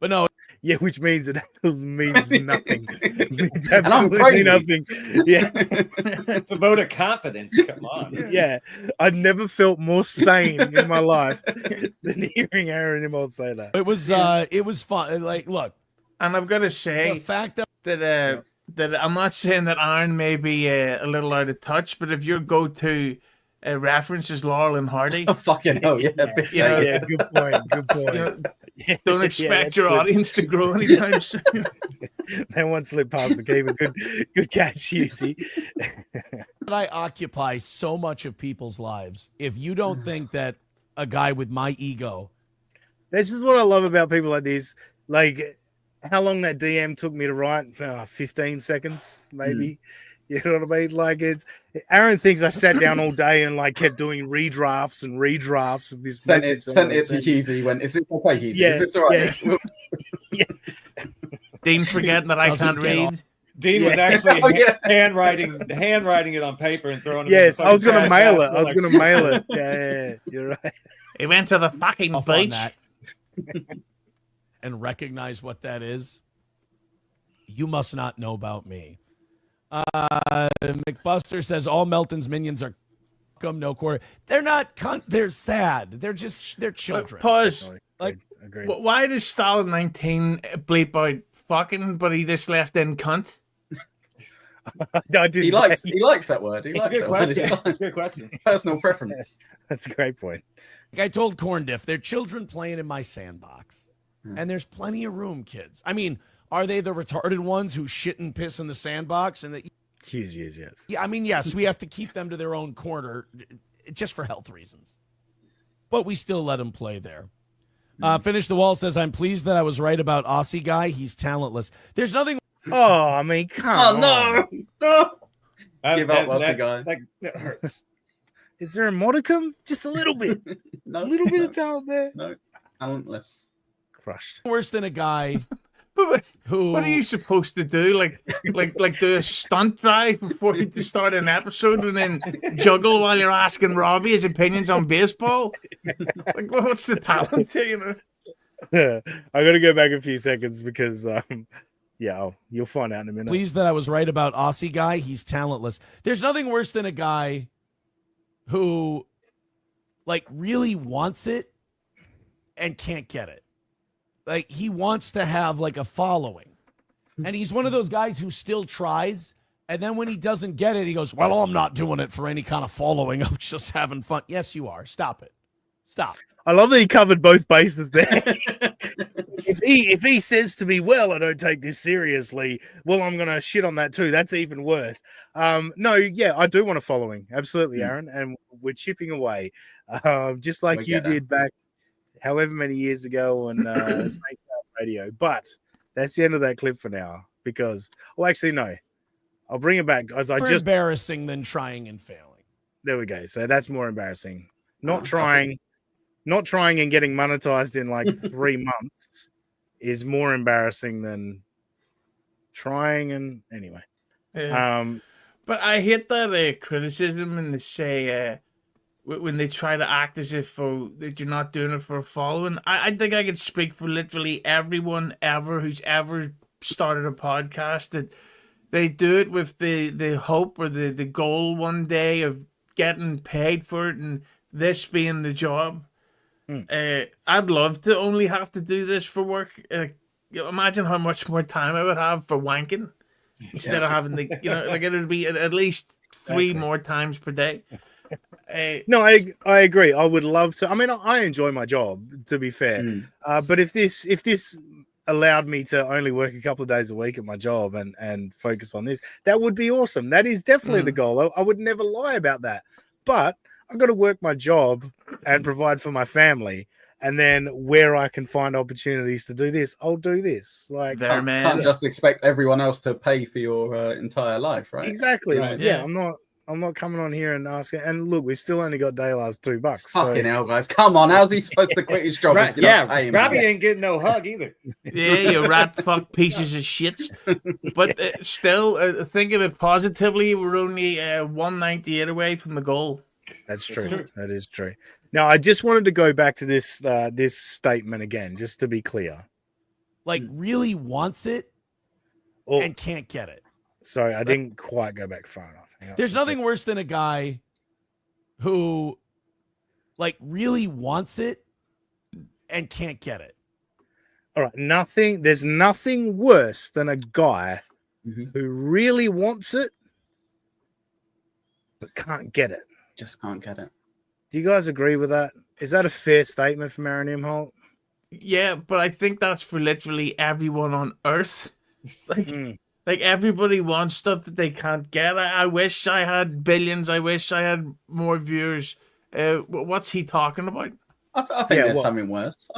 But no. Yeah, which means it means nothing. It means absolutely nothing. Yeah. It's a vote of confidence. Come on. Yeah. I've never felt more sane in my life than hearing Aaron Immold say that. It was fun. Like, look. And I've got to say the fact that I'm not saying that Aaron may be a little out of touch, but if your go-to reference is Laurel and Hardy. Oh, fucking hell, yeah. Good point. Good point. Don't expect your audience to grow anytime soon. That one slipped past the keeper. Good catch, Hughezy. I occupy so much of people's lives. If you don't think that a guy with my ego. This is what I love about people like this. Like, how long that DM took me to write? 15 seconds, maybe. You know what I mean? Like, Aaron thinks I sat down all day and kept doing redrafts of this message. Sent it to Hughezy. He went, "Is this okay, Hughezy? Yeah, is this all right?" Yeah. Dean forgetting that I can't read. Dean was actually handwriting it on paper and throwing it. Yes, I was going to mail it. Yeah, you're right. He went to the fucking beach. and recognize what that is, you must not know about me. McBuster says all Melton's minions are no quarter. They're not they're sad. They're children. Pause. Like, Agreed. Why does Stalin 19 bleep out fucking, but he just left in cunt? He likes that word. It's a good question. It's a good question. Personal preference. That's a great point. I told Corn Diff, they're children playing in my sandbox. And there's plenty of room, kids. I mean, are they the retarded ones who shit and piss in the sandbox? And Hughezy, yes. Yeah, I mean, yes, we have to keep them to their own corner just for health reasons. But we still let them play there. Finish the Wall says, I'm pleased that I was right about Aussie guy. He's talentless. There's nothing. Oh, I mean, come on. No. Give up, Aussie guy. That hurts. Is there a modicum? Just a little bit. No, A little bit of talent there. No, talentless. Crushed. worse than a guy But who. what are you supposed to do? Like do a stunt drive before you start an episode and then juggle while you're asking Robbie his opinions on baseball? Like, what's the talent there, you know? I got to go back a few seconds because, you'll find out in a minute. Pleased that I was right about Aussie guy. He's talentless. There's nothing worse than a guy who, like, really wants it and can't get it. Like, he wants to have, like, a following. And he's one of those guys who still tries. And then when he doesn't get it, he goes, well, I'm not doing it for any kind of following. I'm just having fun. Yes, you are. Stop it. Stop. I love that he covered both bases there. if he says to me, well, I don't take this seriously, well, I'm going to shit on that too. That's even worse. No, yeah, I do want a following. Absolutely, Aaron. And we're chipping away. Just like you did back however many years ago on Snake Radio. But that's the end of that clip for now. Because, actually, no. I'll bring it back. As More embarrassing than trying and failing. There we go. So that's more embarrassing. Not trying and getting monetized in like 3 months is more embarrassing than trying and anyway. Yeah. But I hate that criticism and they say when they try to act as if that you're not doing it for a following. I think I could speak for literally everyone ever who's ever started a podcast that they do it with the hope or the goal one day of getting paid for it and this being the job. I'd love to only have to do this for work. Imagine how much more time I would have for wanking instead of having to, like it would be at least 3 more times per day. No, I agree. I would love to. I mean, I enjoy my job, to be fair. But if this allowed me to only work a couple of days a week at my job and focus on this, that would be awesome. That is definitely the goal. I would never lie about that. But I've got to work my job and provide for my family. And then where I can find opportunities to do this, I'll do this. Like, can't just expect everyone else to pay for your entire life, right? Exactly. Right. Yeah, I'm not coming on here and asking. And look, we've still only got Daylar's $2. Fucking hell, guys. Come on. How's he supposed to quit his job? Right, yeah, Robbie ain't getting no hug either. Yeah, you rat fuck pieces of shit. But still, think of it positively. We're only 198 away from the goal. That's true. That is true. Now, I just wanted to go back to this statement again, just to be clear. Like, really wants it and can't get it. Sorry, I didn't quite go back far enough. There's nothing worse than a guy who, like, really wants it and can't get it. All right, there's nothing worse than a guy who really wants it but can't get it. Just can't get it. Do you guys agree with that? Is that a fair statement from Aaron Imholt? Yeah, but I think that's for literally everyone on Earth. Like everybody wants stuff that they can't get. I wish I had billions. I wish I had more viewers. What's he talking about? I think there's something worse.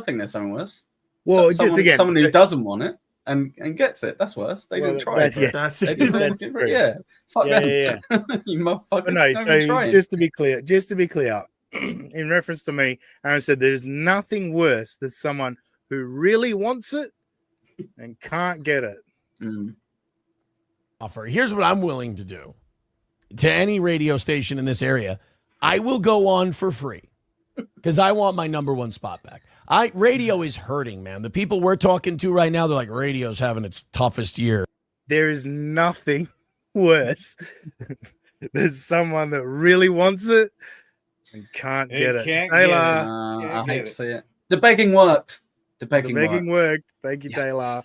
Well, someone who doesn't want it and gets it. That's worse. They didn't try it. That's Fuck them. You motherfuckers. No, so just to be clear, in reference to me, Aaron said there's nothing worse than someone who really wants it and can't get it. Offer. Here's what I'm willing to do to any radio station in this area. I will go on for free because I want my number 1 spot back. Radio is hurting, man. The people we're talking to right now, they're like, radio's having its toughest year. There is nothing worse than someone that really wants it and can't get it. Can't Taylor, I hate to see it. The begging worked. The begging worked. Thank you, Yes. Taylor.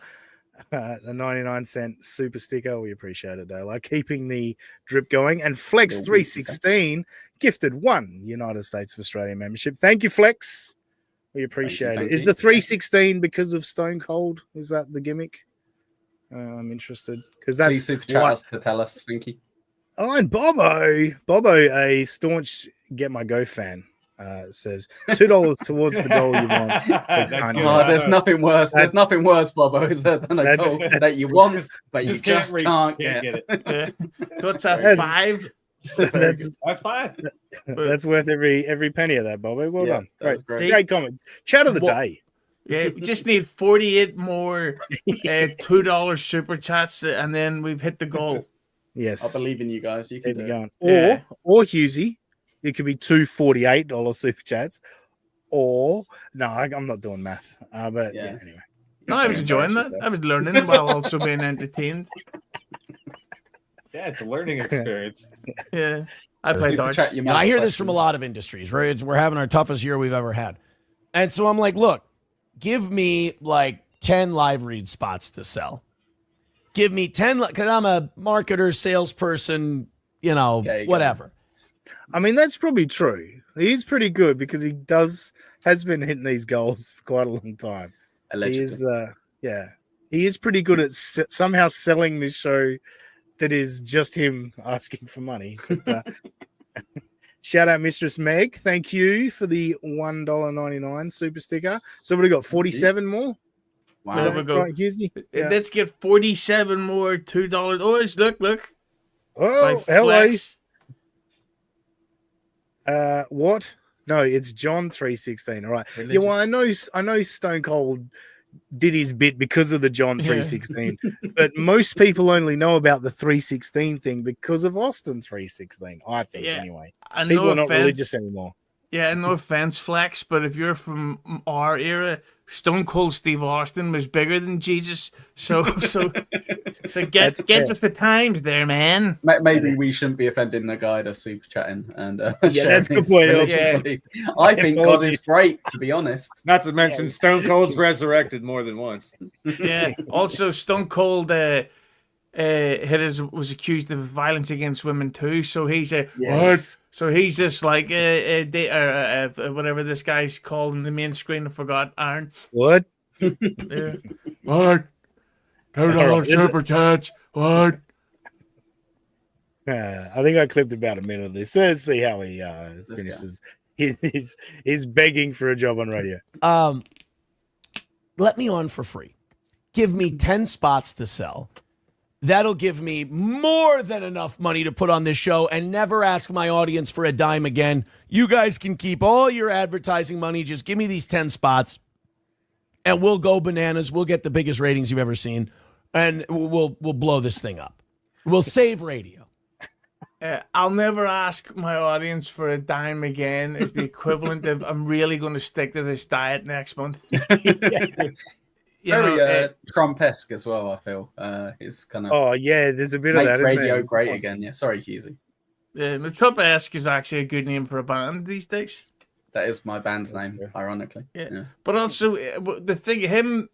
The 99-cent super sticker. We appreciate it, Taylor. Keeping the drip going. And Flex316 gifted 1 United States of Australia membership. Thank you, Flex. We appreciate it. Is the 316 because of Stone Cold? Is that the gimmick? I'm interested because that's super chat us to tell us. Thank you. Oh, and Bobo, a staunch Get My Go fan, says $2 towards the goal you want. There's nothing worse. There's nothing worse, Bobo, is there, than a goal that you want, but you just can't get it. What's that? 5? That's 5. That's worth every penny of that, Bobo. Well done. Great comment. Chat of the day. Yeah, we just need 48 more $2 super chats, and then we've hit the goal. Yes, I believe in you guys. You can do it. Or Hughezy, it could be 2 $48 super chats. Or no, I'm not doing math. But yeah, anyway. No, I was enjoying that. I was learning while also being entertained. Yeah, it's a learning experience. Yeah, I play darts. I hear this from a lot of industries. Right? We're having our toughest year we've ever had, and so I'm like, look, give me like 10 live read spots to sell. Give me 10 because I'm a marketer, salesperson, whatever. I mean, that's probably true. He's pretty good because he has been hitting these goals for quite a long time. Allegedly. He is pretty good at somehow selling this show that is just him asking for money. But, shout out Mistress Meg. Thank you for the $1.99 super sticker. So what have we got? 47 more? Wow. Is that right, Hughezy? Yeah. Let's get 47 more $2. Oh, look. Oh, hello. What? No, it's John 316. All right. Religious. Yeah, well, I know Stone Cold did his bit because of the John 316, but most people only know about the 316 thing because of Austin 316. I think anyway. People are not religious anymore. Yeah, no offense, Flex, but if you're from our era, Stone Cold Steve Austin was bigger than Jesus. So get with the times there, man. Maybe we shouldn't be offending the guy that's super chatting and that's a good point. Yeah. I think God is great, to be honest. Not to mention Stone Cold's resurrected more than once. Yeah. Also, Stone Cold was accused of violence against women too. So he's So he's just like whatever this guy's called in the main screen. I forgot. Aaron. What? Yeah. What? $2 super chats. What? I think I clipped about a minute of this. So let's see how he finishes. He's begging for a job on radio. Let me on for free. Give me 10 spots to sell. That'll give me more than enough money to put on this show and never ask my audience for a dime again. You guys can keep all your advertising money. Just give me these 10 spots and we'll go bananas. We'll get the biggest ratings you've ever seen and we'll blow this thing up. We'll save radio. I'll never ask my audience for a dime again is the equivalent of I'm really going to stick to this diet next month. Very Trump-esque as well, I feel. It's kind of... Oh, yeah, there's a bit of that. Radio great again. Yeah, sorry, Hughezy. The Trump-esque is actually a good name for a band these days. That is my band's name, ironically. Yeah. But also, the thing,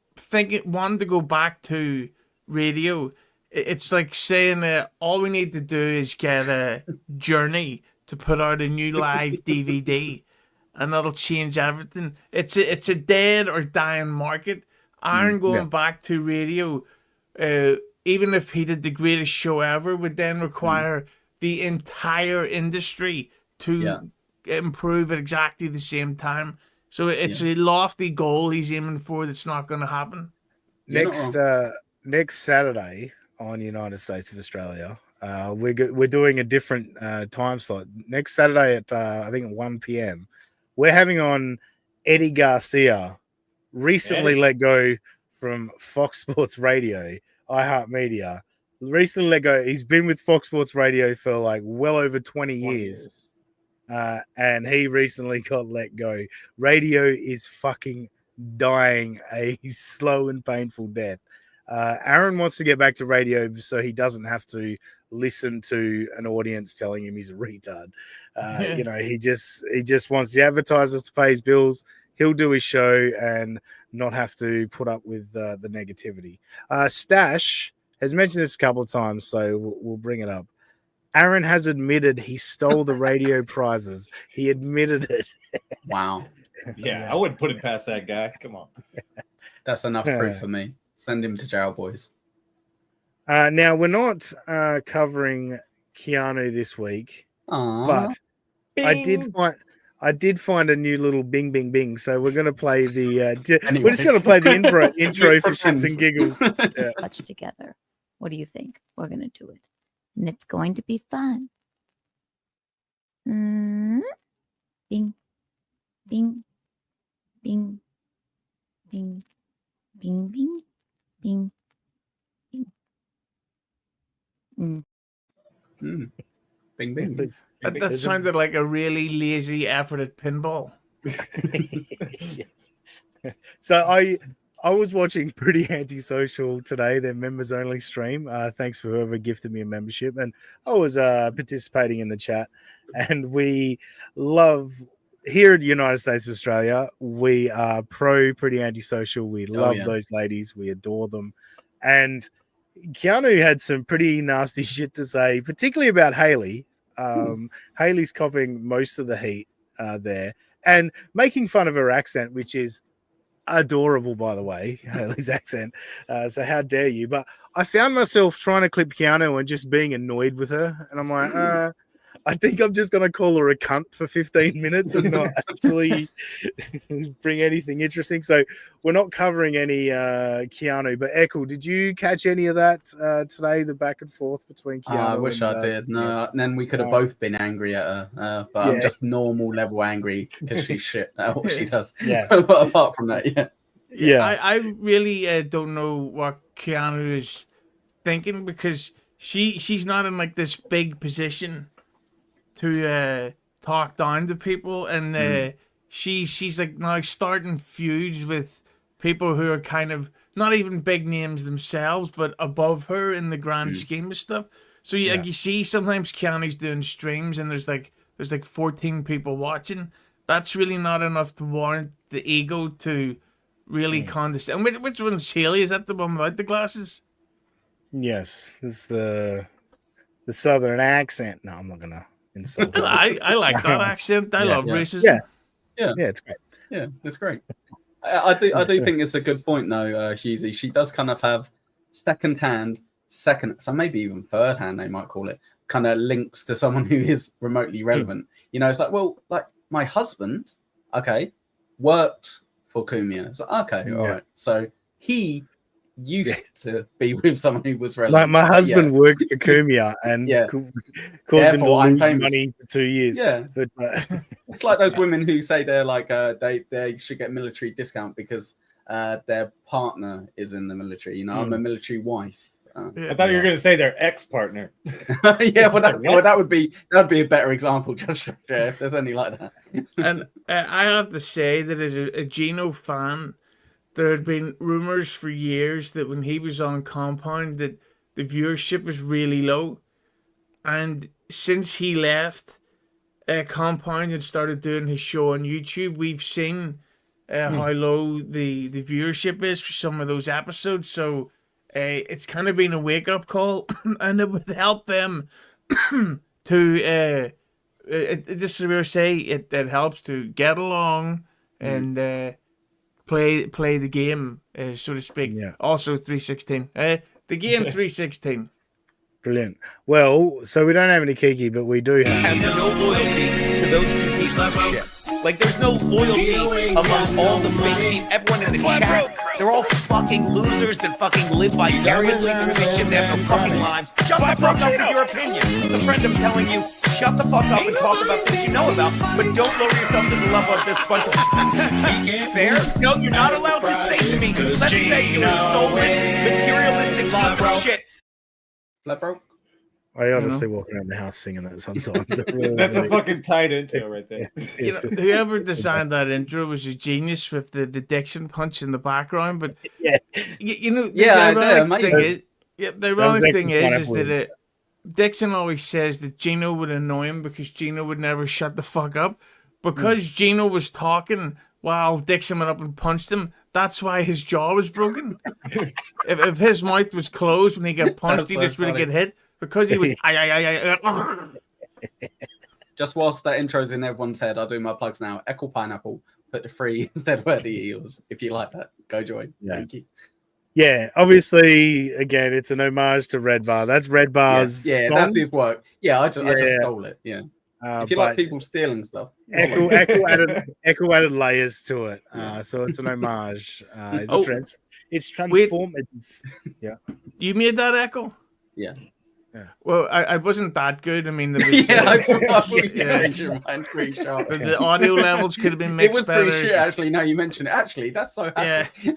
wanting to go back to radio, it's like saying all we need to do is get a Journey to put out a new live DVD, and that'll change everything. It's a dead or dying market. Aaron going back to radio, even if he did the greatest show ever, would then require the entire industry to improve at exactly the same time. So it's a lofty goal he's aiming for that's not going to happen. Next Saturday on United States of Australia, we're doing a different time slot. Next Saturday at I think at 1 p.m. We're having on Eddie Garcia. Recently let go from Fox Sports Radio, iHeartMedia. Recently let go. He's been with Fox Sports Radio for like well over 20 years. And he recently got let go. Radio is fucking dying a slow and painful death. Aaron wants to get back to radio so he doesn't have to listen to an audience telling him he's a retard. You know, he just wants the advertisers to pay his bills. He'll do his show and not have to put up with the negativity. Stash has mentioned this a couple of times, so we'll bring it up. Aaron has admitted he stole the radio prizes. He admitted it. Wow. Yeah, I wouldn't put it past that guy. Come on. That's enough proof for me. Send him to jail, boys. Now, we're not covering Keanu this week, but Bing. I did find a new little bing, bing, bing. So we're going to play the Anyway. we're just going to play the intro for shits and giggles. Yeah. Touch together. What do you think? We're going to do it. And it's going to be fun. Bing, bing, bing, bing, bing, bing, bing, bing. Bing, bing. That sounded like a really lazy effort at pinball. Yes. So I was watching Pretty Antisocial today, their members only stream. Thanks for whoever gifted me a membership. And I was participating in the chat. And we love, here at United States of Australia, we are pro Pretty Antisocial. We love those ladies. We adore them. And Keanu had some pretty nasty shit to say, particularly about Haley. Haley's copying most of the heat there and making fun of her accent, which is adorable, by the way, Haley's accent. So how dare you? But I found myself trying to clip Keanu and just being annoyed with her. And I'm like, I think I'm just going to call her a cunt for 15 minutes and not actually bring anything interesting. So we're not covering any Keanu. But Echo, did you catch any of that today, the back and forth between Keanu I wish I did. No, and then we could have both been angry at her. But I'm just normal level angry because she's shit at what she does. Yeah. But apart from that, I really don't know what Keanu is thinking because she's not in like this big position to talk down to people, and she's like now starting feuds with people who are kind of not even big names themselves, but above her in the grand scheme of stuff. So like you see, sometimes Keanu's doing streams, and there's like 14 people watching. That's really not enough to warrant the ego to really condescend. Which one's Haley? Is that the one without the glasses? Yes, it's the southern accent. No, I'm not gonna insult her. I like that accent. I love racism. Yeah, it's great. Yeah, it's great. I do think it's a good point though, Hughezy. She does kind of have second, so maybe even third hand, they might call it, kind of links to someone who is remotely relevant. You know, it's like, well, like my husband, worked for Kumia. So all right. So he used to be with someone who was relevant. My husband worked for Kumia and caused him to lose money for 2 years. Yeah, but it's like those women who say they're like they should get military discount because their partner is in the military. You know, I'm a military wife. I thought you were going to say their ex-partner. That would be a better example, Judge. If there's any like that. And I have to say that as a Geno fan, there had been rumors for years that when he was on Compound that the viewership was really low. And since he left Compound and started doing his show on YouTube, we've seen how low the viewership is for some of those episodes. So it's kind of been a wake-up call, and it would help them to... this is where I say it helps to get along and... Play the game, so to speak. Yeah. Also 316. The game 316. Brilliant. Well, so we don't have any Kiki, but we do have no loyalty to those two pieces of shit. Like, there's no loyalty among all the fake people. Everyone in the chat, they're all fucking losers that fucking live vicariously through this shit. They have no fucking lives. Shut the fuck up with your opinion. As a friend, I'm telling you, shut the fuck up and talk about things you know about, but don't lower yourself to the level of this bunch of fair? No, you're not allowed to say to me, let's say you were stolen, materialistic life of shit. Flat broke? I honestly walk around the house singing that sometimes. That's a fucking tight intro right there. You know, whoever designed that intro was a genius with the Dixon punch in the background. But yeah, you know, the Yeah, ironic thing amazing. is, the ironic thing is pineapple. that Dixon always says that Geno would annoy him because Geno would never shut the fuck up. Because Geno was talking while Dixon went up and punched him, that's why his jaw was broken. if his mouth was closed when he got punched, That's he so just would funny. get hit. Because he was Just whilst that intro's in everyone's head, I'll do my plugs now. Echo Pineapple, put the 3 instead of where the eels. If you like that, go join. Yeah. Thank you. Yeah, obviously, again, it's an homage to Red Bar. That's Red Bar's Yeah, song. that's his work. Yeah, I just Yeah. stole it. Yeah. If you like people stealing stuff, Echo added layers to it, so it's an homage. It's transformative. Yeah, You made that echo? Yeah. Well, I wasn't that good. I mean, there was, I thought you changed your mind pretty sharp. the audio levels could have been mixed It was better. pretty shit, actually. Now you mention it. Actually, that's so happy.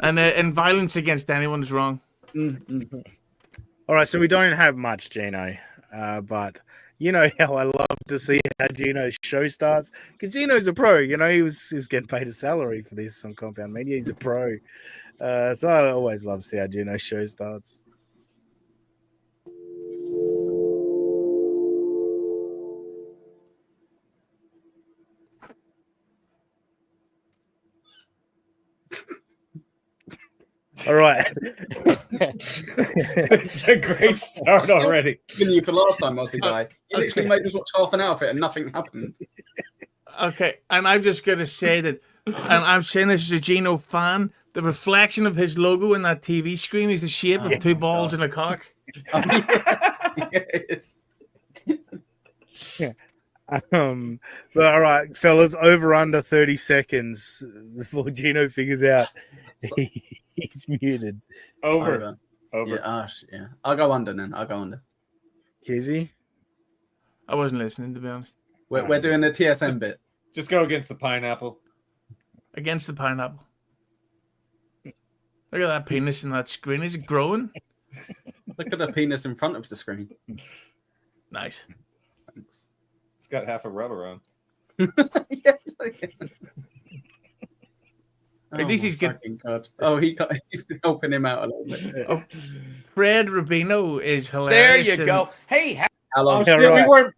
And violence against anyone is wrong. All right, so we don't have much Geno, but you know how I love to see how Geno's show starts because Geno's a pro. You know, he was getting paid a salary for this on Compound Media. He's a pro, so I always love to see how Geno's show starts. All right. It's a great start already. Even you for last time, Aussie guy. You literally made us watch half an hour of it and nothing happened. Okay, and I'm just going to say that, and I'm saying this as a Geno fan, the reflection of his logo in that TV screen is the shape of two balls and a cock. Yes. But all right, fellas, over under 30 seconds before Geno figures out he's muted. Over. Yeah. I'll go under then. I'll go under. Hughezy? I wasn't listening, to be honest. We're doing the TSM bit. Just go against the pineapple. Against the pineapple. Look at that penis in that screen. Is it growing? Look at the penis in front of the screen. Nice. Thanks. It's got half a rubber on. Yeah. At least he's good. God. Oh, he's helping him out a little bit. Oh, Fred Rubino is There hilarious. you go. Hey, How long?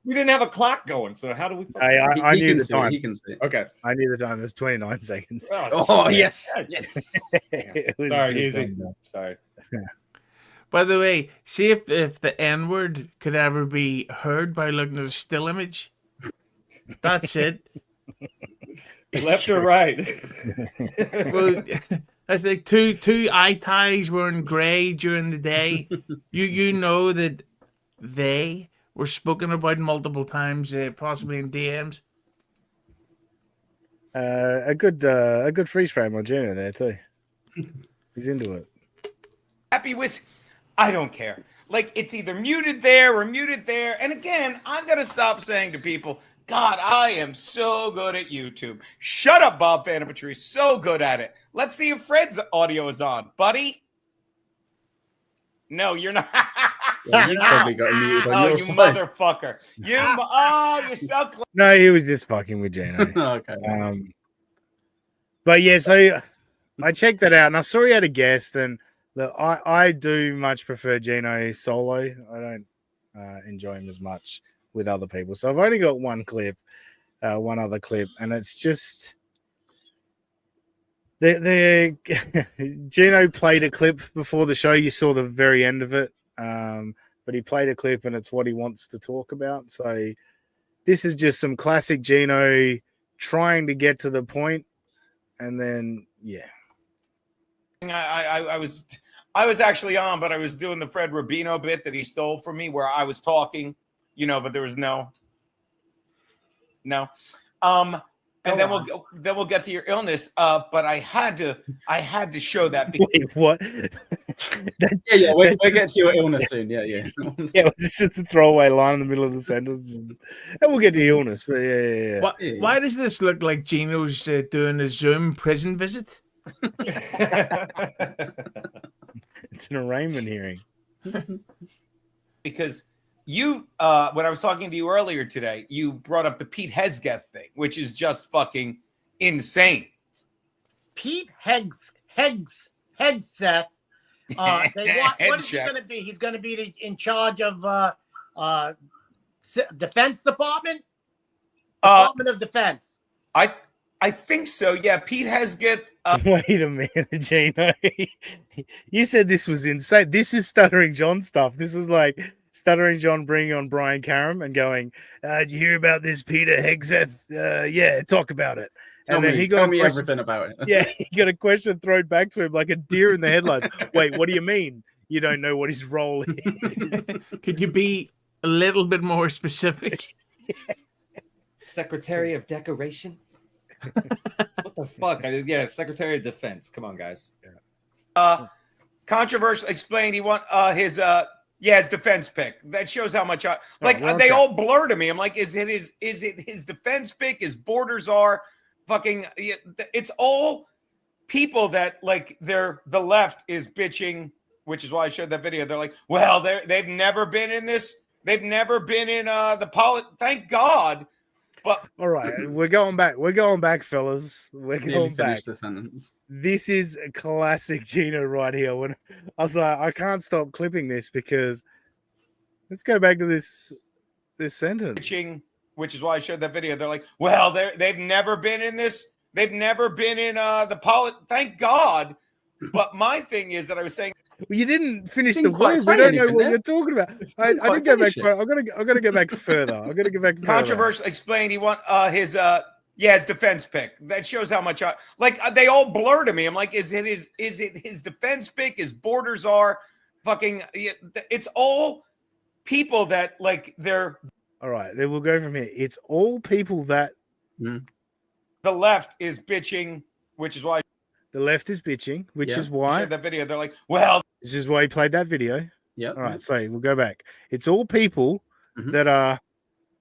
We didn't have a clock going, so how do we? I He knew can the see it, time. He can see it. Okay. I knew the time. It was 29 seconds. Oh, yes. Yes. It was Sorry, just easy. under. Sorry. By the way, see if the N-word could ever be heard by looking at a still image. That's it. Left or right? Well, that's like two eye ties wearing grey during the day. You know that they were spoken about multiple times, possibly in DMs. A good freeze frame on Geno there too. He's into it. happy with. I don't care. Like, it's either muted there or muted there. And again, I've got to stop saying to people, God, I am so good at YouTube. Shut up, Bob Fanapatry. So good at it. Let's see if Fred's audio is on. Buddy? No, you're not. Yeah, you've probably got muted on Oh, your you side. motherfucker. You're so close. No, he was just fucking with Geno. Okay. But yeah, so I checked that out and I saw he had a guest, and look, I do much prefer Geno solo. I don't enjoy him as much with other people. So I've only got one other clip, and it's just the Geno played a clip before the show. You saw the very end of it, but he played a clip, and it's what he wants to talk about. So this is just some classic Geno trying to get to the point, and then yeah. I was actually on, but I was doing the Fred Rubino bit that he stole from me, where I was talking, but there was no. And then we'll get to your illness. But I had to show that. Wait, what? Yeah. We'll get to your illness soon. Yeah. Yeah, it's just a throwaway line in the middle of the sentence, and we'll get to your illness. But yeah. Why does this look like Geno's doing a Zoom prison visit? It's an arraignment hearing. Because you when I was talking to you earlier today, you brought up the Pete Hegzeth thing, which is just fucking insane. Pete Hegzeth. They want, what is he Check. going to be? He's going to be in charge of Defense Department? Department of Defense. I think so. Yeah, Pete Hegzeth. Wait a minute, Gino. You said this was insane. This is Stuttering John stuff. This is like Stuttering John bringing on Brian Karam and going, did you hear about this Peter Hegzeth? Yeah, talk about it. Tell me everything about it. Yeah, he got a question thrown back to him like a deer in the headlights. Wait, what do you mean? You don't know what his role is? Could you be a little bit more specific? Secretary of Decoration? What the fuck? Yeah, Secretary of Defense. Come on, guys. Controversial explained he want his defense pick. That shows how much they all blur to me. I'm like, is it his defense pick? His borders are fucking. It's all people that like they're the left is bitching, which is why I showed that video. They're like, well, they've never been in this. They've never been in Thank God. But all right, we're going back. We're going back, fellas. We're going back. The sentence. This is a classic Gino right here. When I was like, I can't stop clipping this because let's go back to this sentence. Which is why I showed that video. They're like, well, they've never been in this. They've never been in Thank God. But my thing is that I was saying. Well, you didn't finish the word. We don't know what you're talking about. I didn't go back. I'm gonna go back further. I'm gonna go back. Controversial explained he want his defense pick. That shows how much they all blur to me. I'm like, is it his defense pick? His borders are fucking. It's all people that like they're. All right, then we'll go from here. It's all people that the left is bitching, which is why. The left is bitching, which is why that video. They're like, well, this is why he played that video. Yeah. All right. So we'll go back. It's all people that are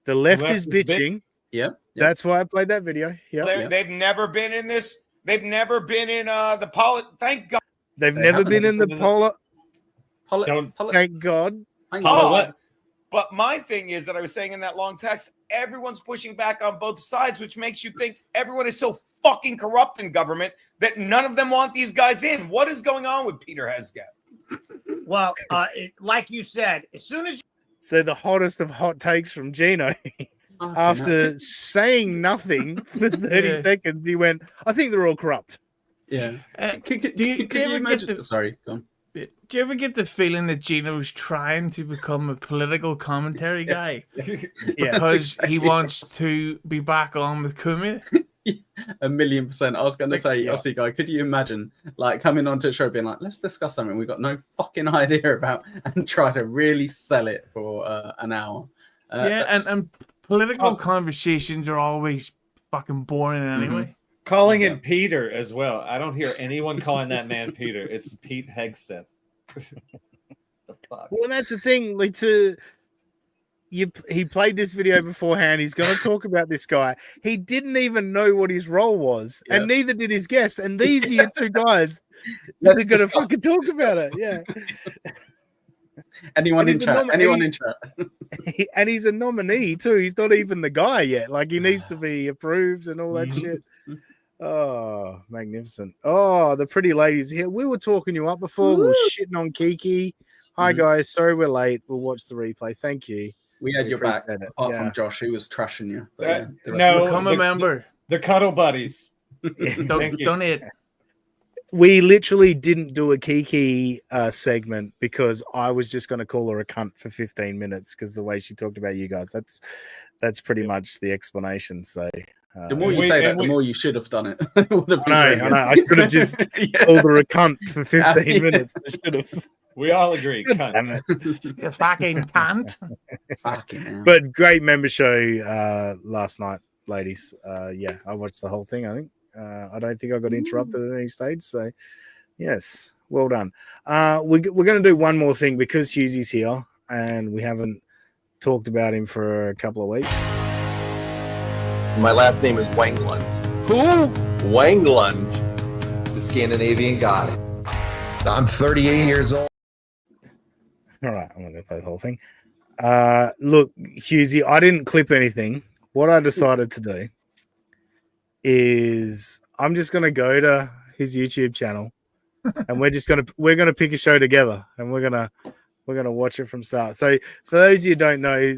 the left is bitching. Yep. That's why I played that video. Yeah. They've never been in this. They've never been in Thank God. They've never been in the polar. Thank God. But my thing is that I was saying in that long text, everyone's pushing back on both sides, which makes you think everyone is so fucking corrupt in government that none of them want these guys in. What is going on with Peter Hegzeth? Well, like you said, as soon as so the hottest of hot takes from Gino, after saying nothing for 30 seconds, he went, I think they're all corrupt. Yeah. Do you imagine? Sorry, go on. Do you ever get the feeling that Gino's trying to become a political commentary guy? Because he wants to be back on with Kumit? 1,000,000%. I was going to say, Aussie guy, could you imagine like coming onto a show being like, let's discuss something we've got no fucking idea about and try to really sell it for an hour? And political conversations are always fucking boring anyway. Calling him Peter as well. I don't hear anyone calling that man Peter. It's Pete Hegzeth. The fuck? Well, that's the thing. He played this video beforehand. He's going to talk about this guy. He didn't even know what his role was, and neither did his guest. And these are your two guys that are going to fucking talk about it. Yeah. Anyone in chat? And he's a nominee too. He's not even the guy yet. Like he needs to be approved and all that shit. Oh, magnificent. Oh, the pretty ladies here. We were talking you up before. We were shitting on Kiki. Hi guys. Sorry we're late. We'll watch the replay. Thank you. We had your back, apart from Josh, who was trashing you. No, become a member. The Cuddle Buddies. Donate. We literally didn't do a Kiki segment because I was just going to call her a cunt for 15 minutes because the way she talked about you guys. That's pretty much the explanation. So the more you say that, the more you should have done it. I know. I should have just called her a cunt for 15 minutes. I should have. We all agree. Cunt. You fucking cunt. But great member show last night, ladies. I watched the whole thing, I think. I don't think I got interrupted at any stage. So, yes, well done. We're going to do one more thing because Hughezy's here and we haven't talked about him for a couple of weeks. My last name is Wanglund. Who? Wanglund, the Scandinavian god. I'm 38 years old. All right, I'm going to play the whole thing. Look, Hughezy, I didn't clip anything. What I decided to do is I'm just gonna go to his YouTube channel and we're gonna pick a show together and we're gonna watch it from start. So for those of you who don't know,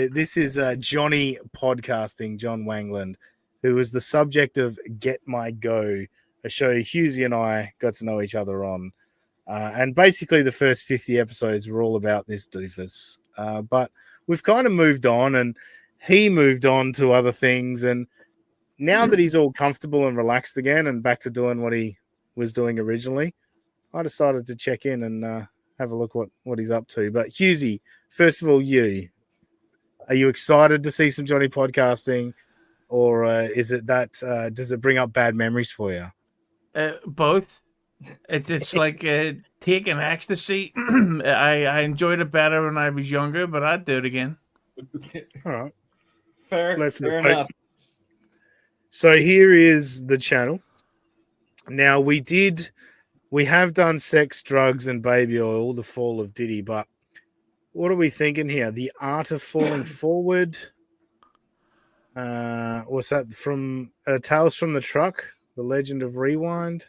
this is Johnny podcasting, John Wangland, who was the subject of Get My Go, a show Hughezy and I got to know each other on. And basically the first 50 episodes were all about this doofus. But we've kind of moved on and he moved on to other things. And now that he's all comfortable and relaxed again and back to doing what he was doing originally, I decided to check in and have a look what he's up to. But Hughezy, first of all, are you excited to see some Johnny podcasting, or is it that does it bring up bad memories for you? Both. It's like taking ecstasy. I enjoyed it better when I was younger, but I'd do it again. All right, Fair enough. So here is the channel. Now we have done sex, drugs, and baby oil, the fall of Diddy, but what are we thinking here? The art of falling forward. What's that from? Tales from the Truck, the Legend of Rewind,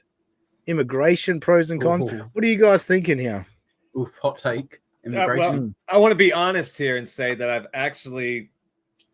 immigration pros and cons. Ooh. What are you guys thinking here? Ooh, hot take. Immigration. I want to be honest here and say that I've actually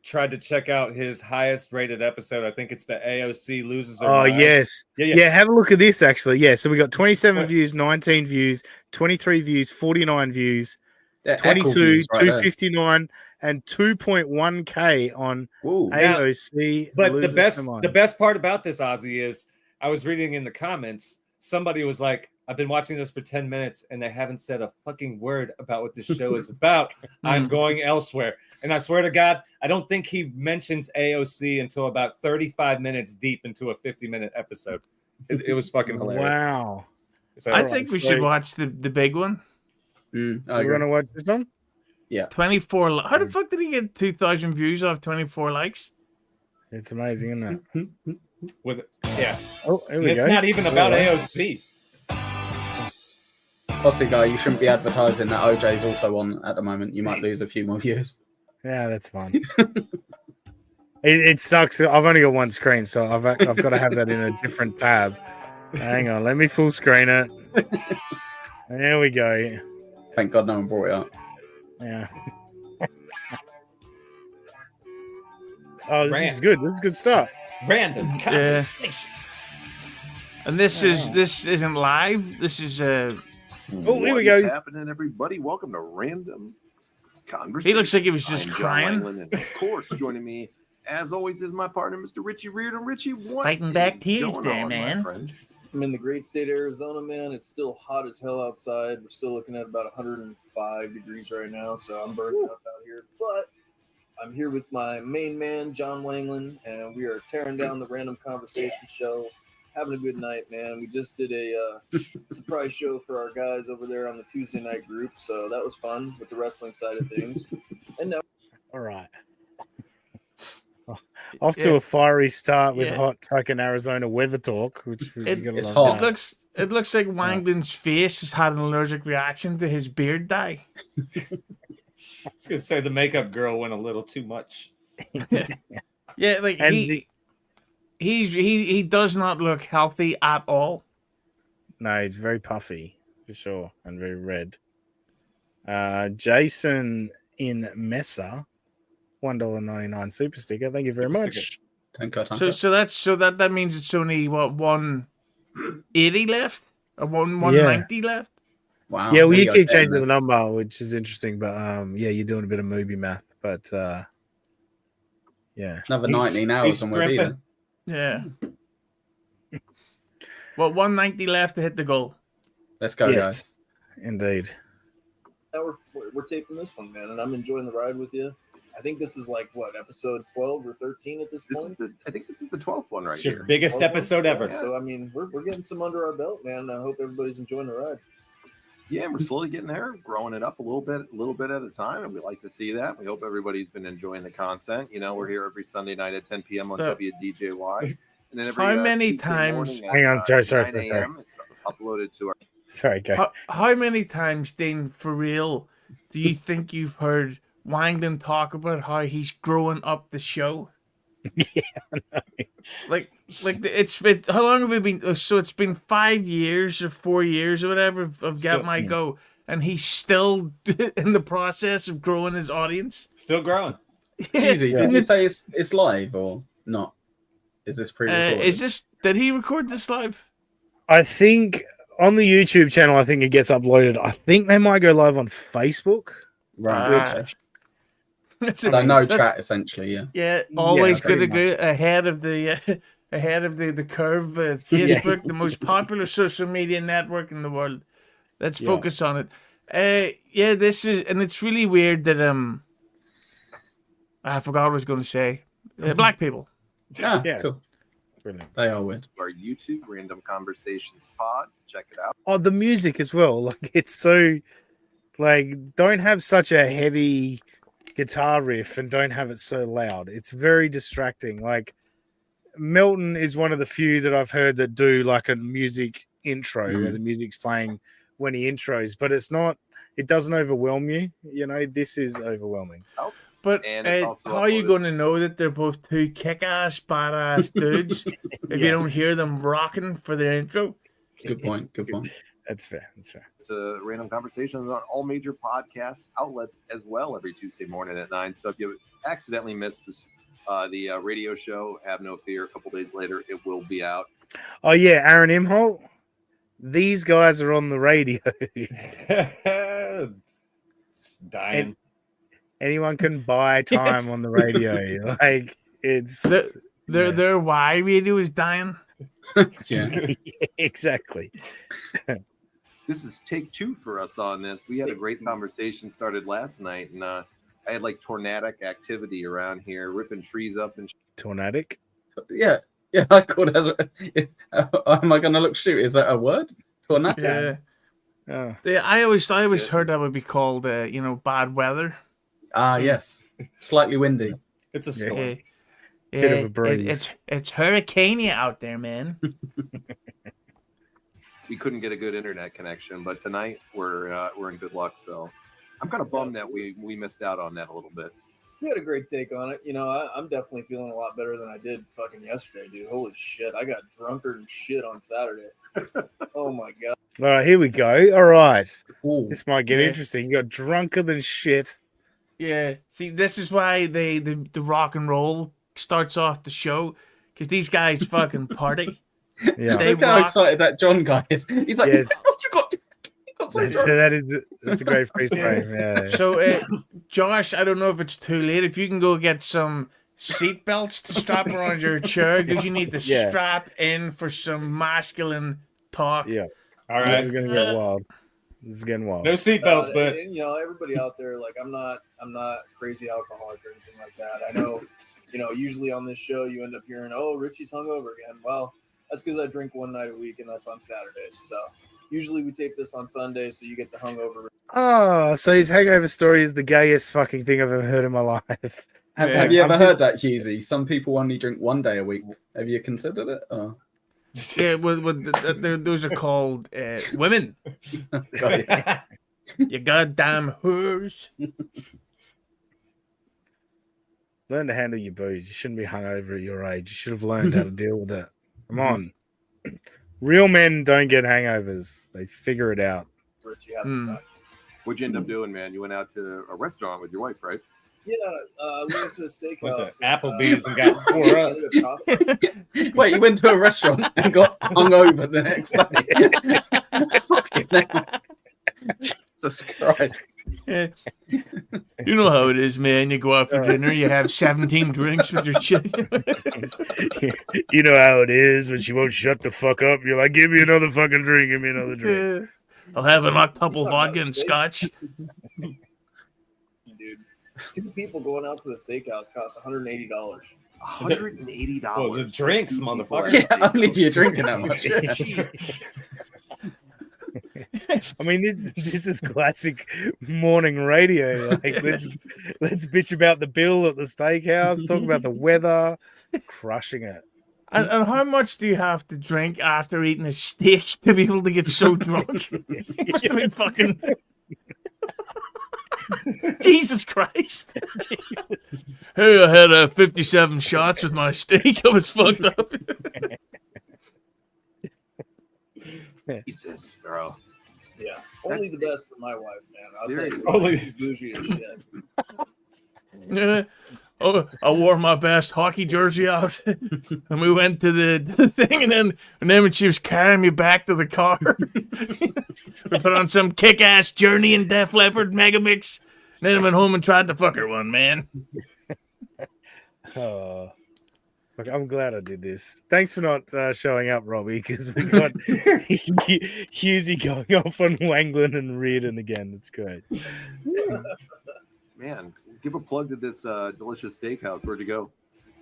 tried to check out his highest rated episode. I think it's the AOC loses. Oh, yes. Yeah, have a look at this actually. Yeah, so we got 27 views, 19 views, 23 views, 49 views, 22, views right 259, and 2.1K on AOC. But the best part about this, Ozzy, is I was reading in the comments, somebody was like, I've been watching this for 10 minutes and they haven't said a fucking word about what this show is about. I'm going elsewhere. And I swear to God, I don't think he mentions AOC until about 35 minutes deep into a 50-minute episode. It was fucking hilarious. Wow. So, I think we should watch the big one. We're going to watch this one? Yeah. 24. How the fuck did he get 2,000 views off 24 likes? It's amazing, isn't it? Yeah. Oh, here we it's go. not even about AOC. Honestly, guy, you shouldn't be advertising that OJ's also on at the moment. You might lose a few more views. Yeah, that's fine. It sucks. I've only got one screen, so I've got to have that in a different tab. Hang on, let me full screen it. There we go. Thank God no one brought it up. Yeah. Oh, this is good. This is a good start. Random conversations. And this isn't live. This is Oh, here we go. What's happening, everybody? Welcome to Random Conversation. He looks like he was just I'm crying. John Langland, and of course, joining me, as always, is my partner, Mr. Richie Reardon. Richie, what fighting back is tears going there, on, man. my friend? I'm in the great state of Arizona, man. It's still hot as hell outside. We're still looking at about 105 degrees right now, so I'm burning up out here. But I'm here with my main man, John Wangland, and we are tearing down the Random Conversation show. Having a good night, man. We just did a surprise show for our guys over there on the Tuesday night group, so that was fun with the wrestling side of things. And now, all right, off to a fiery start with hot fucking Arizona weather talk, which it's hot. It looks like Wangland's face has had an allergic reaction to his beard dye. I was gonna say the makeup girl went a little too much. Yeah, like he does not look healthy at all. No, he's very puffy for sure and very red. Jason in Mesa, $1.99 super sticker. Thank you very much. So that means it's only what 180 left or 190 left. Wow. Yeah, well, you keep changing the number, which is interesting, but yeah, you're doing a bit of movie math, but yeah, another 19 hours and we're beating. Yeah. Well, 190 left to hit the goal. Let's go, guys. Indeed. now we're taping this one, man, and I'm enjoying the ride with you. I think this is like what, episode 12 or 13 at this point. I think this is the 12th one, right? It's your biggest episode ever. So I mean, we're getting some under our belt, man. I hope everybody's enjoying the ride. Yeah, we're slowly getting there, growing it up a little bit at a time, and we like to see that. We hope everybody's been enjoying the content. You know, we're here every Sunday night at 10 p.m. on WDJY. And then every, how many times? Hang on, sorry. It's uploaded to our. Sorry, go. How many times, Dean, for real, do you think you've heard Langdon talk about how he's growing up the show. Yeah, like it's been, how long have we been? So it's been 5 years or 4 years or whatever of Get My Go, and he's still in the process of growing his audience. Still growing. Hughezy, did you say it's live or not? Is this pre-recorded? Did he record this live? I think on the YouTube channel, I think it gets uploaded. I think they might go live on Facebook. Right. So no chat, essentially, yeah. Yeah, always going to go ahead of the curve. Facebook, the most popular social media network in the world. Let's focus on it. This is, and it's really weird that I forgot what I was going to say. Black people. Yeah, cool. Brilliant. They are weird. Our YouTube Random Conversations pod. Check it out. Oh, the music as well. Like it's so, like, don't have such a heavy guitar riff and don't have it so loud. It's very distracting. Like Milton is one of the few that I've heard that do like a music intro where the music's playing when he intros, but it's not. It doesn't overwhelm you. You know, this is overwhelming. But how are you going to know that they're both two kick-ass, badass dudes if you don't hear them rocking for their intro? Good point. Good point. That's fair. That's fair. It's a Random Conversations on all major podcast outlets as well every Tuesday morning at 9. So if you accidentally missed this, the radio show, have no fear. A couple days later, it will be out. Oh yeah, Aaron Imholt. These guys are on the radio. It's dying. Anyone can buy time on the radio. Like it's their Y radio is dying. Yeah, exactly. This is take 2 for us on this. We had a great conversation started last night, and I had like tornadic activity around here, ripping trees up and tornadic. Yeah, I called it as. Am I going to look stupid? Is that a word? Tornadic. Yeah. I always heard that would be called, bad weather. Yes, slightly windy. It's a storm. Bit of a breeze. It's hurricane out there, man. We couldn't get a good internet connection, but tonight we're in good luck. So I'm kind of bummed that we missed out on that a little bit. You had a great take on it. You know, I'm definitely feeling a lot better than I did fucking yesterday, dude. Holy shit, I got drunker than shit on Saturday. Oh my god. All right, here we go. All right, Ooh. This might get interesting. You got drunker than shit. Yeah. See, this is why the rock and roll starts off the show, because these guys fucking party. Yeah. Look how excited that John guy is. He's like, Yes. what you got? That's a great freeze frame. Yeah. So, Josh, I don't know if it's too late. If you can go get some seat belts to strap around your chair, because you need to strap in for some masculine talk. Yeah. All right. This is gonna get wild. This is getting wild. No seatbelts, but and, everybody out there, like I'm not crazy alcoholic or anything like that. I know, usually on this show you end up hearing, "Oh, Richie's hungover again." Well, that's because I drink one night a week, and that's on Saturdays. So usually we tape this on Sunday, so you get the hungover. Oh, so his hangover story is the gayest fucking thing I've ever heard in my life. Have you ever heard that, Hughezy? Some people only drink one day a week. Have you considered it? Or? Yeah, those are called women. You goddamn whores. Learn to handle your booze. You shouldn't be hungover at your age. You should have learned how to deal with it. Come on. Real men don't get hangovers. They figure it out. What'd you end up doing, man? You went out to a restaurant with your wife, right? Yeah, we went to a steakhouse. Went to Applebee's and got tore up. Wait, you went to a restaurant and got hungover the next day? Fucking hell. Jesus Christ. Yeah. You know how it is, man. You go out for dinner, you have 17 drinks with your chick. You know how it is when she won't shut the fuck up. You're like, give me another fucking drink. Give me another drink. I'll have an octuple vodka and scotch. Dude, 2 people going out to a steakhouse costs $180. $180. Well, the drinks, motherfucker. Yeah, only if you're drinking that much. I mean, this is classic morning radio. Like, let's bitch about the bill at the steakhouse, talk about the weather, crushing it. And how much do you have to drink after eating a steak to be able to get so drunk? It must have been fucking. Jesus Christ. Hey, I had 57 shots with my steak. I was fucked up. Jesus, bro. Yeah, only the best for my wife, man. I'll tell you, Only- she's bougie as shit. Yeah. Oh, I wore my best hockey jersey out, and we went to the thing, and then when she was carrying me back to the car, we put on some kick-ass Journey and Def Leppard megamix, and then I went home and tried to fuck her one, man. Oh, look, I'm glad I did this. Thanks for not showing up, Robbie, because we got Hughezy going off on Wangland and Reardon again. That's great. Man, give a plug to this delicious steakhouse. Where'd you go?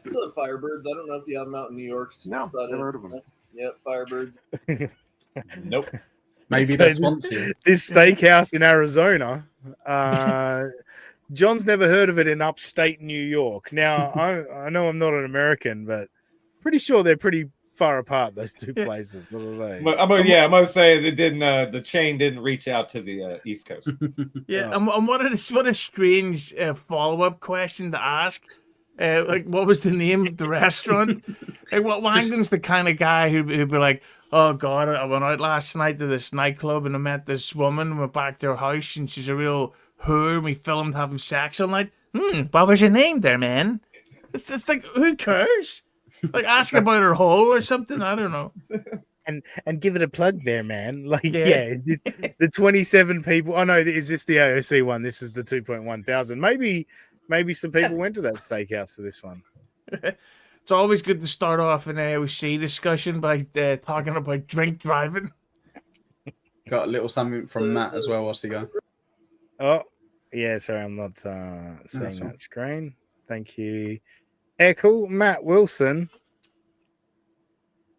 It's Firebirds. I don't know if you have them out in New York. No, never heard of them. Yep, Firebirds. Nope. Maybe So they're sponsored. this steakhouse in Arizona. John's never heard of it in upstate New York. Now, I know I'm not an American, but pretty sure they're pretty far apart, those two places. What are they? But I'm gonna say they didn't. The chain didn't reach out to the East Coast. Yeah, and what a strange follow-up question to ask. Like, what was the name of the restaurant? Like, what Langdon's the kind of guy who'd be like, oh God, I went out last night to this nightclub and I met this woman and went back to her house and she's a real whore and we filmed having sex all night. What was your name there, man? It's like, who cares? Like, ask about her hole or something. I don't know. And give it a plug there, man. Like, the 27 people. Oh no, is this the AOC one? This is the 2.1 thousand. Maybe some people went to that steakhouse for this one. It's always good to start off an AOC discussion by talking about drink driving. Got a little something from Matt as well. What's he go? Oh, yeah. Sorry, I'm not seeing that screen. Thank you. Cool. Matt Wilson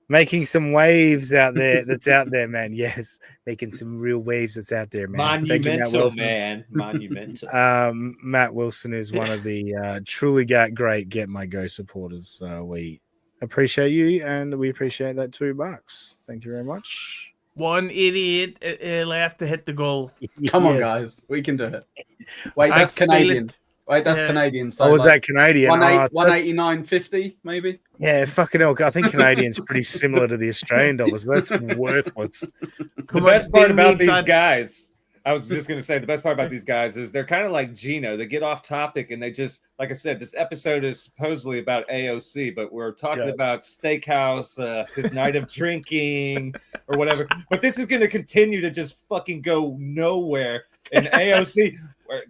making some waves out there. That's out there, man. Yes, making some real waves. That's out there, man. Monumental, man. Monumental. Matt Wilson is one of the truly great Get My Go supporters. So we appreciate you, and we appreciate that $2. Thank you very much. 188 left to hit the goal. Come on, guys, we can do it. Wait, that's Canadian. Wait, that's Canadian. So was that Canadian? 189.50, maybe. Yeah, fucking hell. I think Canadian's pretty similar to the Australian dollars. That's worthless. The best part about these guys, I was just going to say, the best part about these guys is they're kind of like Geno. They get off topic and they just, like I said, this episode is supposedly about AOC, but we're talking about steakhouse, his night of drinking or whatever. But this is going to continue to just fucking go nowhere. And AOC,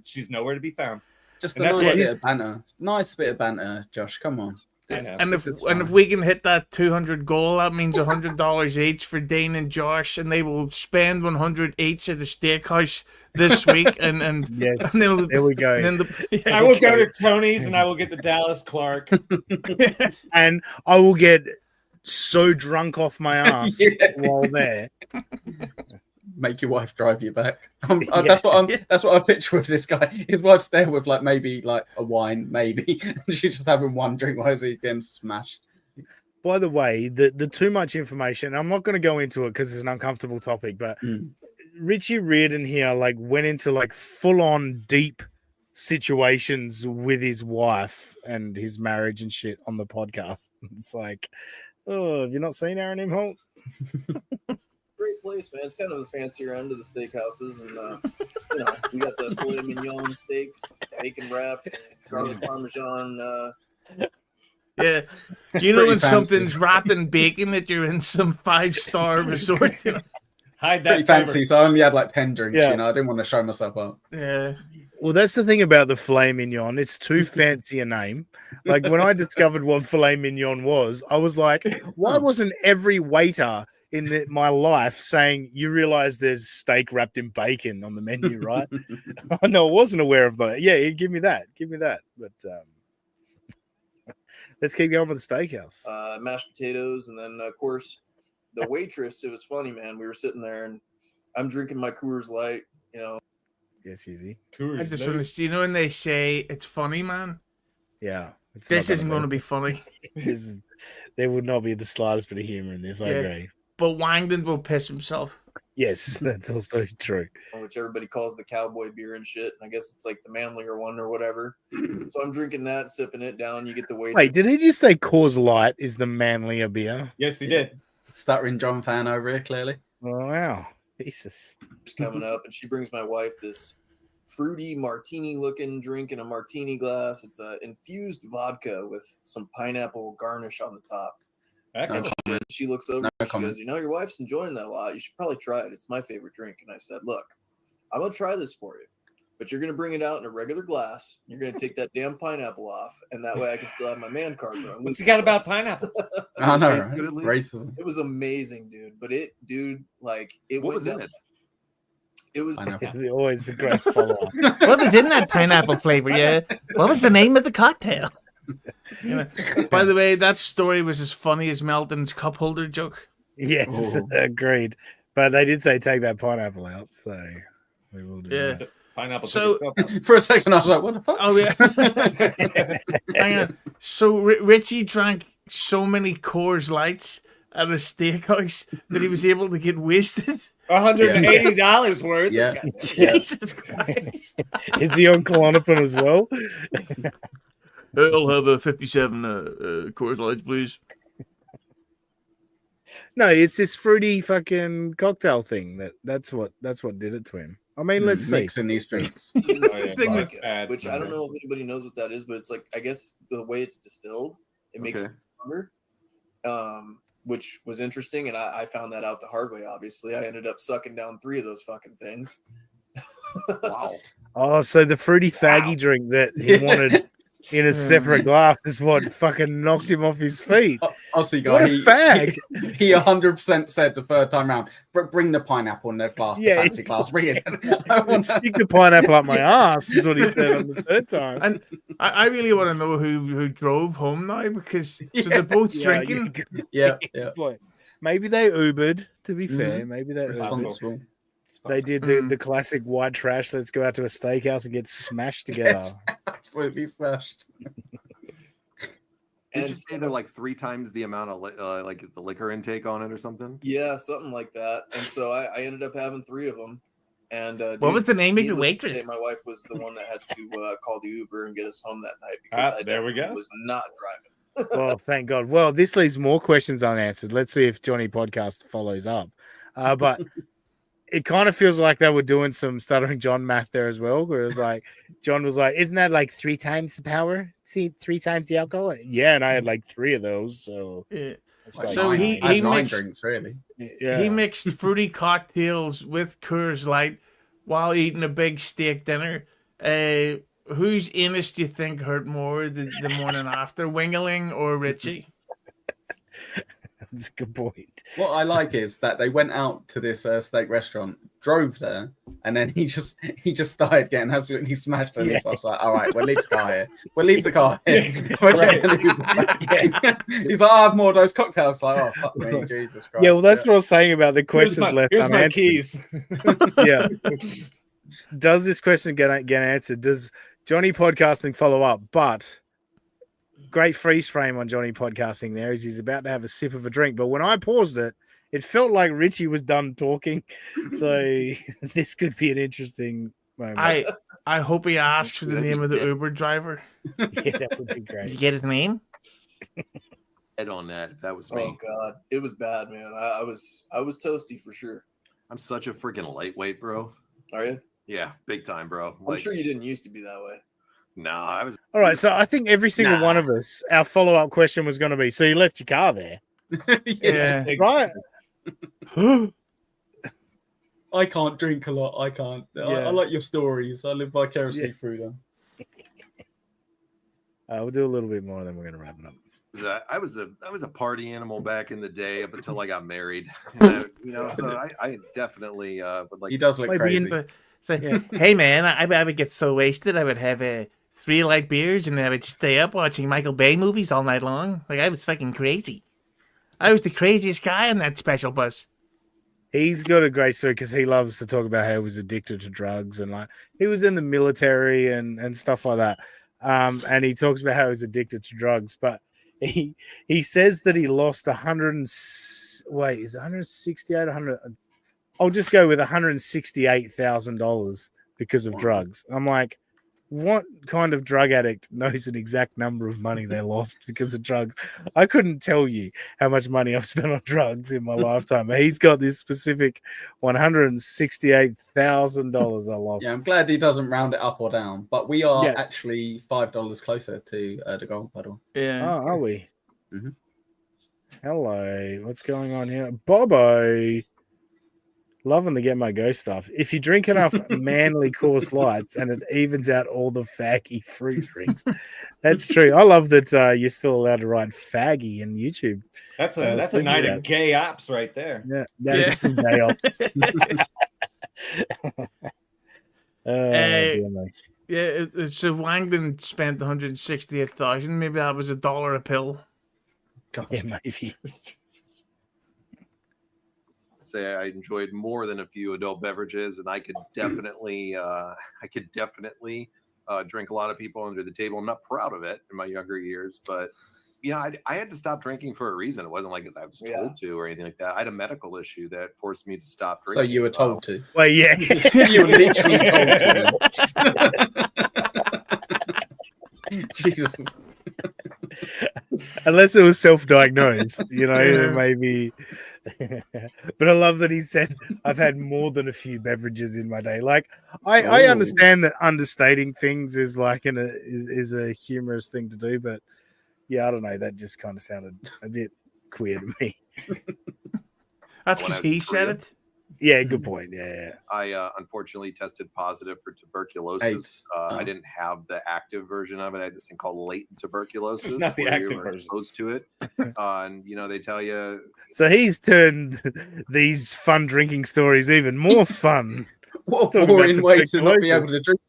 she's nowhere to be found. Just a nice bit of banter. Nice bit of banter, Josh. Come on. And if we can hit that 200 goal, that means $100 each for Dane and Josh, and they will spend 100 each at the steakhouse this week. And yes, and there we go. I will go to Tony's and I will get the Dallas Clark, and I will get so drunk off my ass while there. Make your wife drive you back. That's what I picture with this guy. His wife's there with maybe a wine, maybe. She's just having one drink while he's getting smashed. By the way, the too much information. I'm not going to go into it because it's an uncomfortable topic. But Richie Reardon here went into full on deep situations with his wife and his marriage and shit on the podcast. It's like, oh, have you not seen Aaron M. Holt? Great place, man. It's kind of the fancier end of the steakhouses, and we got the filet mignon steaks, bacon wrap, garlic parmesan. Yeah, do you know when something's wrapped in bacon that you're in some 5-star resort? Hide that. Pretty fancy, so I only had 10 drinks. I didn't want to show myself up. Yeah. Well, that's the thing about the filet mignon. It's too fancy a name. When I discovered what filet mignon was, I was like, why wasn't every waiter in my life saying, you realize there's steak wrapped in bacon on the menu, right? No, I wasn't aware of that. Yeah, give me that. But let's keep going with the steakhouse. Mashed potatoes, and then, of course, the waitress. It was funny, man. We were sitting there, and I'm drinking my Coors Light, Yes, easy. I just want to, when they say it's funny, man? Yeah. This isn't going to be funny. There would not be the slightest bit of humor in this, I agree. But Wangden will piss himself. Yes, that's also true. which everybody calls the cowboy beer and shit. And I guess it's like the manlier one or whatever. So I'm drinking that, sipping it down. You get the way. Wait, did he just say Coors Light is the manlier beer? Yes, he did. Stuttering John fan over here, clearly. Oh, wow. Jesus. Coming up, and she brings my wife this fruity martini-looking drink in a martini glass. It's a infused vodka with some pineapple garnish on the top. And she looks over and she goes, your wife's enjoying that a lot. You should probably try it. It's my favorite drink. And I said, look, I'm going to try this for you, but you're going to bring it out in a regular glass. You're going to take that damn pineapple off, and that way I can still have my man card. What's he got about pineapple? I know, right? Racism. It was amazing, dude. But it What was in it? It was always the great follow-up. What was in that pineapple flavor? Yeah. What was the name of the cocktail? By the way, that story was as funny as Melton's cup holder joke. Yes, agreed. But they did say take that pineapple out, so we will do that. Pineapple. So for a second, I was like, "What the fuck?" Oh yeah. Hang on. So Richie drank so many Coors Lights at a steakhouse that he was able to get wasted. $180 worth. Yeah. Jesus Christ. Is he on Klonopin as well? I'll have a 57 Coors Lights, please. No, it's this fruity fucking cocktail thing that's what did it to him. I mean, let's see. Mixing these drinks. which I don't know if anybody knows what that is, but it's like, I guess the way it's distilled, it makes it stronger, which was interesting, and I found that out the hard way. Obviously, I ended up sucking down 3 of those fucking things. Wow. Oh, so the fruity faggy drink that he wanted in a separate glass is what fucking knocked him off his feet. Aussie guy, What a fag! He 100% said the third time round, bring the pineapple in their glass, the fancy glass, bring it. Stick the pineapple up my ass is what he said on the third time. And I really want to know who drove home now, because so they're both drinking. Yeah. Maybe they Ubered, to be fair. Maybe they responsible. They did the classic white trash. Let's go out to a steakhouse and get smashed together. Yes, absolutely smashed. Did you say they're like 3 times the amount of like the liquor intake on it or something? Yeah, something like that. And so I ended up having 3 of them. And what was the name of your waitress? My wife was the one that had to call the Uber and get us home that night because there we go. Was not driving. Well, thank God. Well, this leaves more questions unanswered. Let's see if Johnny Podcast follows up. But it kind of feels like they were doing some Stuttering John math there as well, where it was like, John was like, isn't that like 3 times the power? See, 3 times the alcohol? Yeah, and I had like 3 of those. So, so he mixed drinks, really. Yeah. He mixed fruity cocktails with Coors Light while eating a big steak dinner. Whose anus do you think hurt more the morning after, Wingeling or Richie? That's a good point. What I like is that they went out to this steak restaurant, drove there, and then he just started getting absolutely smashed. And I was like, "All right, we'll leave the car here. We'll leave the car here." He's like, "I have more of those cocktails." Like, oh fuck me, Jesus Christ. Yeah, well, that's what I was saying about the questions left Here's unanswered. my keys. Yeah. Does this question get answered? Does Johnny Podcasting follow up? But great freeze frame on Johnny Podcasting there as he's about to have a sip of a drink. But when I paused it, it felt like Richie was done talking. So this could be an interesting moment. I hope he asks for the name of the Uber driver. Yeah, that would be great. Did you get his name? Head on that. That was me. Oh God, it was bad, man. I was toasty for sure. I'm such a freaking lightweight, bro. Are you? Yeah, big time, bro. I'm sure you didn't used to be that way. No, I was. All right, so I think every single one of us, our follow-up question was going to be, so you left your car there? Yeah. Right? I can't drink a lot. I can't. I like your stories. I live vicariously through them. We'll do a little bit more, then we're going to wrap it up. I was a party animal back in the day up until I got married. And so I definitely would like. He does look crazy. Hey man, I would get so wasted. I would have 3 light beers and I would stay up watching Michael Bay movies all night long. Like I was fucking crazy. I was the craziest guy on that special bus. He's got a great story because he loves to talk about how he was addicted to drugs and like he was in the military and stuff like that. And he talks about how he was addicted to drugs, but he says that he lost 168, 100. I'll just go with $168,000 because of drugs. I'm like, what kind of drug addict knows an exact number of money they lost because of drugs? I couldn't tell you how much money I've spent on drugs in my lifetime. He's got this specific $168,000 I lost. Yeah, I'm glad he doesn't round it up or down, but we are actually $5 closer to the gold medal. Yeah. Oh, are we? Mm-hmm. Hello, what's going on here? Bobo. Loving the Get My Go stuff. If you drink enough manly course lights and it evens out all the faggy fruit drinks. That's true. I love that you're still allowed to write faggy in YouTube. That's a night of gay ops right there. Yeah, that is some gay ops. Dear me. Yeah, so Wangden spent 168,000. Maybe that was $1 a pill. God. Yeah, maybe. Say I enjoyed more than a few adult beverages, and I could definitely drink a lot of people under the table. I'm not proud of it in my younger years, but I had to stop drinking for a reason. It wasn't like I was told to or anything like that. I had a medical issue that forced me to stop drinking. So you were told to? Well, yeah, you were literally told to. Jesus. Unless it was self-diagnosed, maybe. But I love that he said, I've had more than a few beverages in my day. Like, I understand that understating things is like is a humorous thing to do, but yeah, I don't know. That just kind of sounded a bit queer to me. That's because he said it. Yeah, good point. Yeah. I unfortunately tested positive for tuberculosis. I didn't have the active version of it. I had this thing called latent tuberculosis. It's not the active version. Exposed to it. And they tell you. So he's turned these fun drinking stories even more fun. What a boring way to not be able to drink.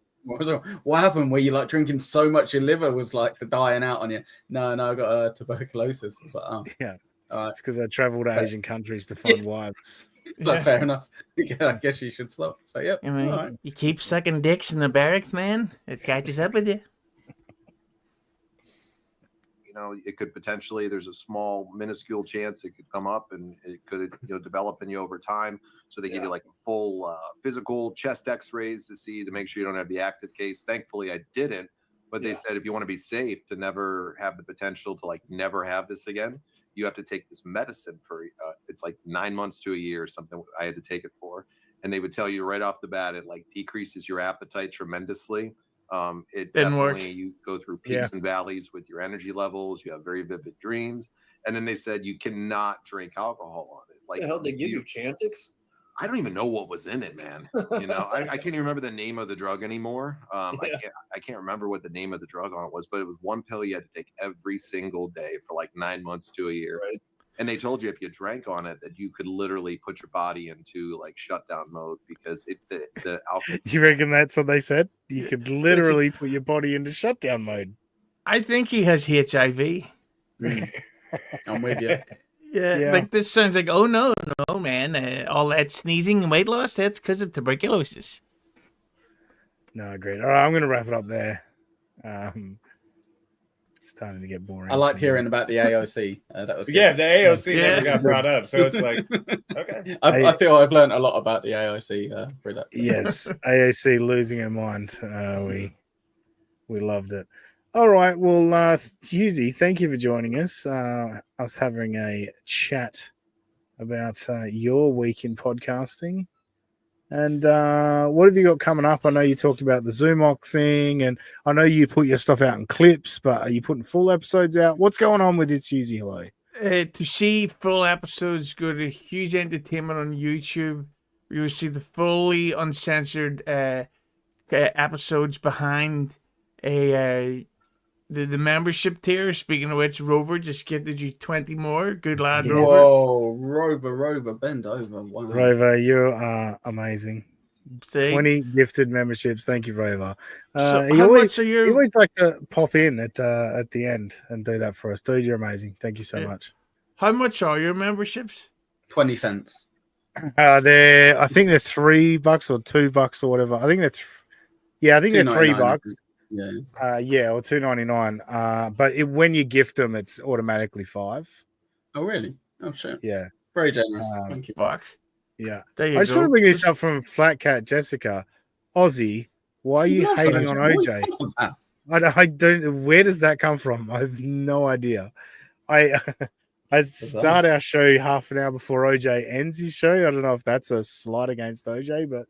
What happened? Were you like drinking so much your liver was like dying out on you? No, I got tuberculosis. It's like, oh, yeah. All right. It's because I travel to Asian countries to find wives. So fair enough. Yeah, I guess you should stop. So yeah, you keep sucking dicks in the barracks, man. It catches up with you. It could potentially, there's a small minuscule chance it could come up and it could develop in you over time. So they give you like a full physical chest x-rays to make sure you don't have the active case. Thankfully I didn't, but they said if you want to be safe to never have the potential to like never have this again, you have to take this medicine for it's like 9 months to a year or something I had to take it for. And they would tell you right off the bat, it like decreases your appetite tremendously. It Didn't definitely work. you go through peaks and valleys with your energy levels. You have very vivid dreams, and then they said you cannot drink alcohol on it. Like, the hell they give you Chantix? I don't even know what was in it, man. I can't even remember the name of the drug anymore. I can't remember what the name of the drug on it was, but it was one pill you had to take every single day for like 9 months to a year. Right. And they told you if you drank on it that you could literally put your body into like shutdown mode because the alcohol. Do you reckon that's what they said? You could literally put your body into shutdown mode. I think he has HIV. I'm with you. Yeah, like this sounds like, oh no, man, all that sneezing and weight loss, that's because of tuberculosis. No, agreed. All right, I'm going to wrap it up there. It's starting to get boring. I liked hearing about the AOC. That was good. Yeah, the AOC never got brought up, so it's like, okay. I feel I've learned a lot about the AOC through that. Yes, AOC losing her mind. We loved it. All right, well, Hughezy, thank you for joining us. Us having a chat about your week in podcasting. And what have you got coming up? I know you talked about the Zoomock thing, and I know you put your stuff out in clips, but are you putting full episodes out? What's going on with It's Hughezy? Hello. To see full episodes, go to Huge Entertainment on YouTube. You will see the fully uncensored episodes behind the membership tier. Speaking of which, Rover just gifted you 20 more. Good lad, Rover. Whoa, Rover, bend over. Wow. Rover, you are amazing. See? 20 gifted memberships. Thank you, Rover. So you how always, much are your... you always like to pop in at the end and do that for us. Dude, you're amazing. Thank you so much. How much are your memberships? 20 cents. I think they're $3 or $2 or whatever. I think they're they're $3. Yeah. Or $2.99. But when you gift them, it's automatically $5. Oh, really? Oh, shit. Yeah. Very generous. Thank you. Fuck. Yeah. There I you just want to go. bring this up from Flat Cat Jessica. Aussie, why are He you loves hating on What are you OJ? talking about? I don't. Where does that come from? I have no idea. I I start our show half an hour before OJ ends his show. I don't know if that's a slight against OJ, but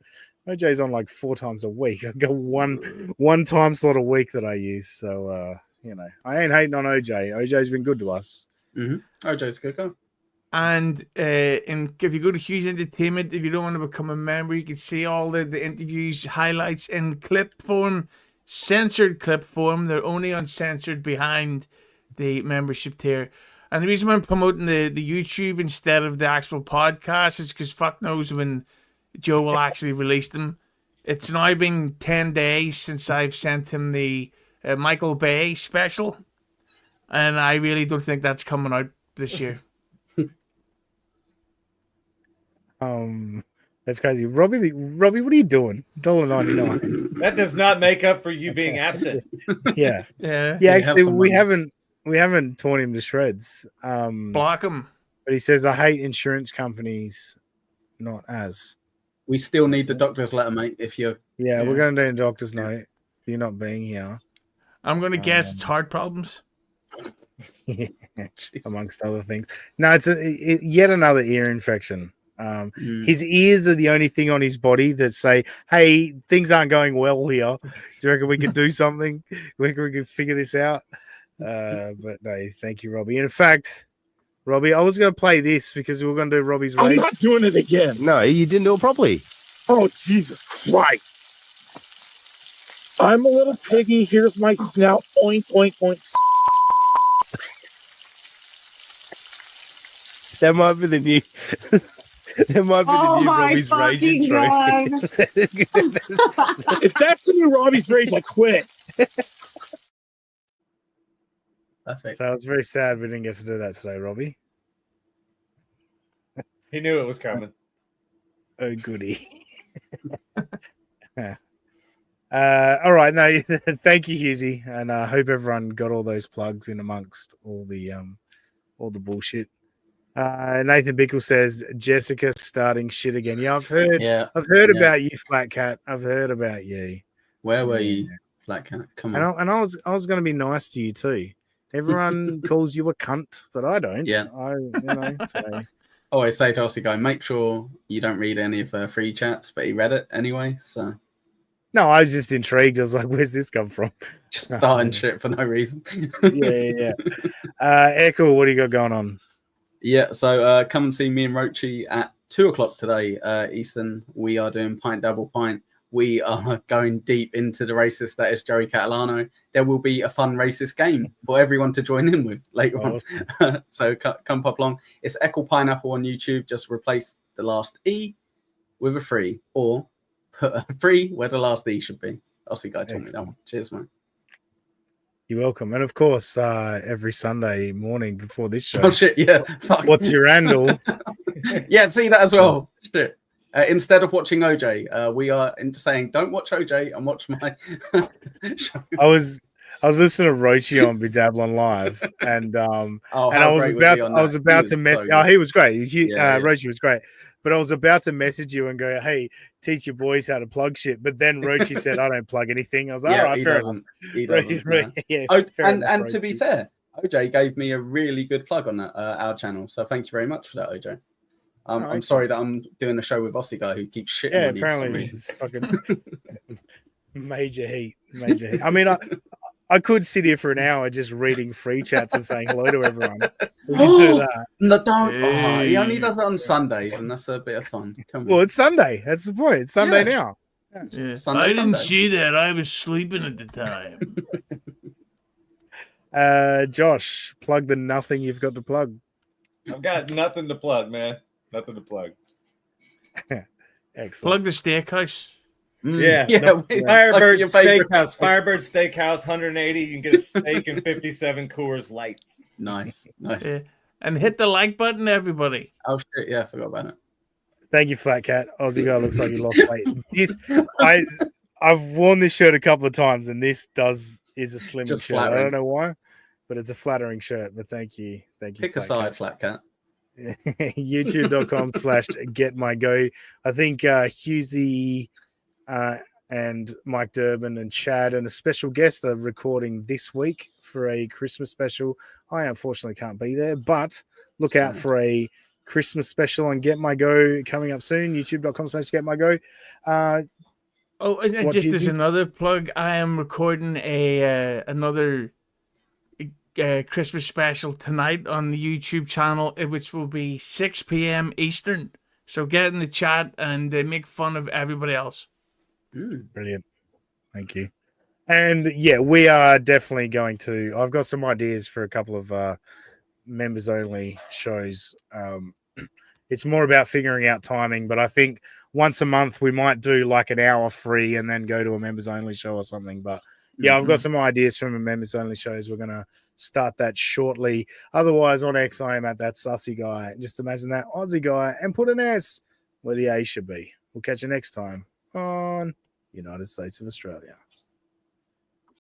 OJ's on like 4 times a week. I got one time slot a week that I use. So you know, I ain't hating on OJ. OJ's been good to us. OJ's a good guy. And if you go to Hughes Entertainment, if you don't want to become a member, you can see all the interviews, highlights in clip form, censored clip form. They're only uncensored behind the membership tier. And the reason I'm promoting the YouTube instead of the actual podcast is because fuck knows when Joe will actually release them. It's now been 10 days since I've sent him the Michael Bay special. And I really don't think that's coming out this year. That's crazy. Robbie, what are you doing? $1.99. That does not make up for you being absent. Yeah. Yeah. Actually, we haven't torn him to shreds. Block him. But he says, I hate insurance companies, not as. We still need the doctor's letter, mate. If you're we're going to do a doctor's note for you not being here. I'm going to guess it's heart problems. Yeah, amongst other things. No, it's yet another ear infection. His ears are the only thing on his body that say, hey, things aren't going well here. Do you reckon we could do something? Do you reckon we could figure this out? But no, thank you, Robbie. In fact, Robbie, I was going to play this because we were going to do Robbie's race. I'm not doing it again. No, you didn't do it properly. Oh, Jesus Christ. I'm a little piggy. Here's my snout. Oink, oink, oink. That might be the new. That might be the new Robbie's Rage intro. If that's the new Robbie's Rage, I quit. Perfect. So I was very sad we didn't get to do that today, Robbie. He knew it was coming. Oh, goody. All right, no, thank you, Hughezy, and I hope everyone got all those plugs in amongst all the bullshit. Nathan Bickle says Jessica starting shit again. Yeah, I've heard about you, Flat Cat. I've heard about you. Where were you, Flat Cat? Come on. And I was going to be nice to you too. Everyone calls you a cunt, but I don't. Yeah. So. I always say to Aussie Guy, make sure you don't read any of her free chats, but he read it anyway. So no, I was just intrigued. I was like, "Where's this come from?" Just starting shit for no reason. yeah. Echo, what do you got going on? Yeah, so come and see me and Rochi at 2:00 today, Eastern. We are doing Pint Double Pint. We are going deep into the racist that is Joey Catalano. There will be a fun racist game for everyone to join in with later on. So come pop along. It's Echo Pineapple on YouTube. Just replace the last E with a 3, or put a 3 where the last E should be. Aussie Guy told me that one. Cheers, man. You're welcome. And of course, every Sunday morning before this show. Oh, shit, yeah. What's your handle? Yeah, see that as well. Shit. Instead of watching OJ, we are saying don't watch OJ and watch my show. I was listening to Rochi on Bedabblon Live, and I was about to message. Oh, he was great. Rochi was great, but I was about to message you and go, "Hey, teach your boys how to plug shit." But then Rochi said, "I don't plug anything." I was like, "All right, fair enough." He doesn't. Yeah, and to be fair, OJ gave me a really good plug on that our channel, so thank you very much for that, OJ. I'm sorry that I'm doing a show with Aussie Guy who keeps shitting on you for some reason. It's fucking major heat. I mean, I could sit here for an hour just reading free chats and saying hello to everyone. We can do that. No, don't. He only does that on Sundays, and that's a bit of fun. Well, it's Sunday. That's the point. It's Sunday now. Yeah. I didn't see that. I was sleeping at the time. Josh, plug the nothing you've got to plug. I've got nothing to plug, man. Nothing to plug. Excellent. Plug the steakhouse. Yeah. Firebird Steakhouse. Firebird Steakhouse, 180. You can get a steak and 57 Coors Lights. Nice. Yeah. And hit the like button, everybody. Oh, shit. Yeah, I forgot about it. Thank you, Flat Cat. Aussie Guy looks like he lost weight. I've worn this shirt a couple of times, and this is a slim shirt. Flattering. I don't know why, but it's a flattering shirt. But thank you. Pick a side, Flat Cat. youtube.com/getmygo. I think Hughezy and Mike Durbin and Chad and a special guest are recording this week for a Christmas special. I unfortunately can't be there, but look out for a Christmas special on Get My Go coming up soon. youtube.com/getmygo. And what just do you as think? another plug, I am recording another Christmas special tonight on the YouTube channel, which will be 6 p.m. Eastern. So get in the chat and make fun of everybody else. Brilliant. Thank you. And yeah, we are definitely going to. I've got some ideas for a couple of members only shows. It's more about figuring out timing, but I think once a month we might do like an hour free and then go to a members only show or something. But yeah, I've got some ideas from a members only shows. We're going to start that shortly. Otherwise, on X, I am at that sussy guy. Just imagine that Aussie guy and put an S where the A should be. We'll catch you next time on United States of Australia.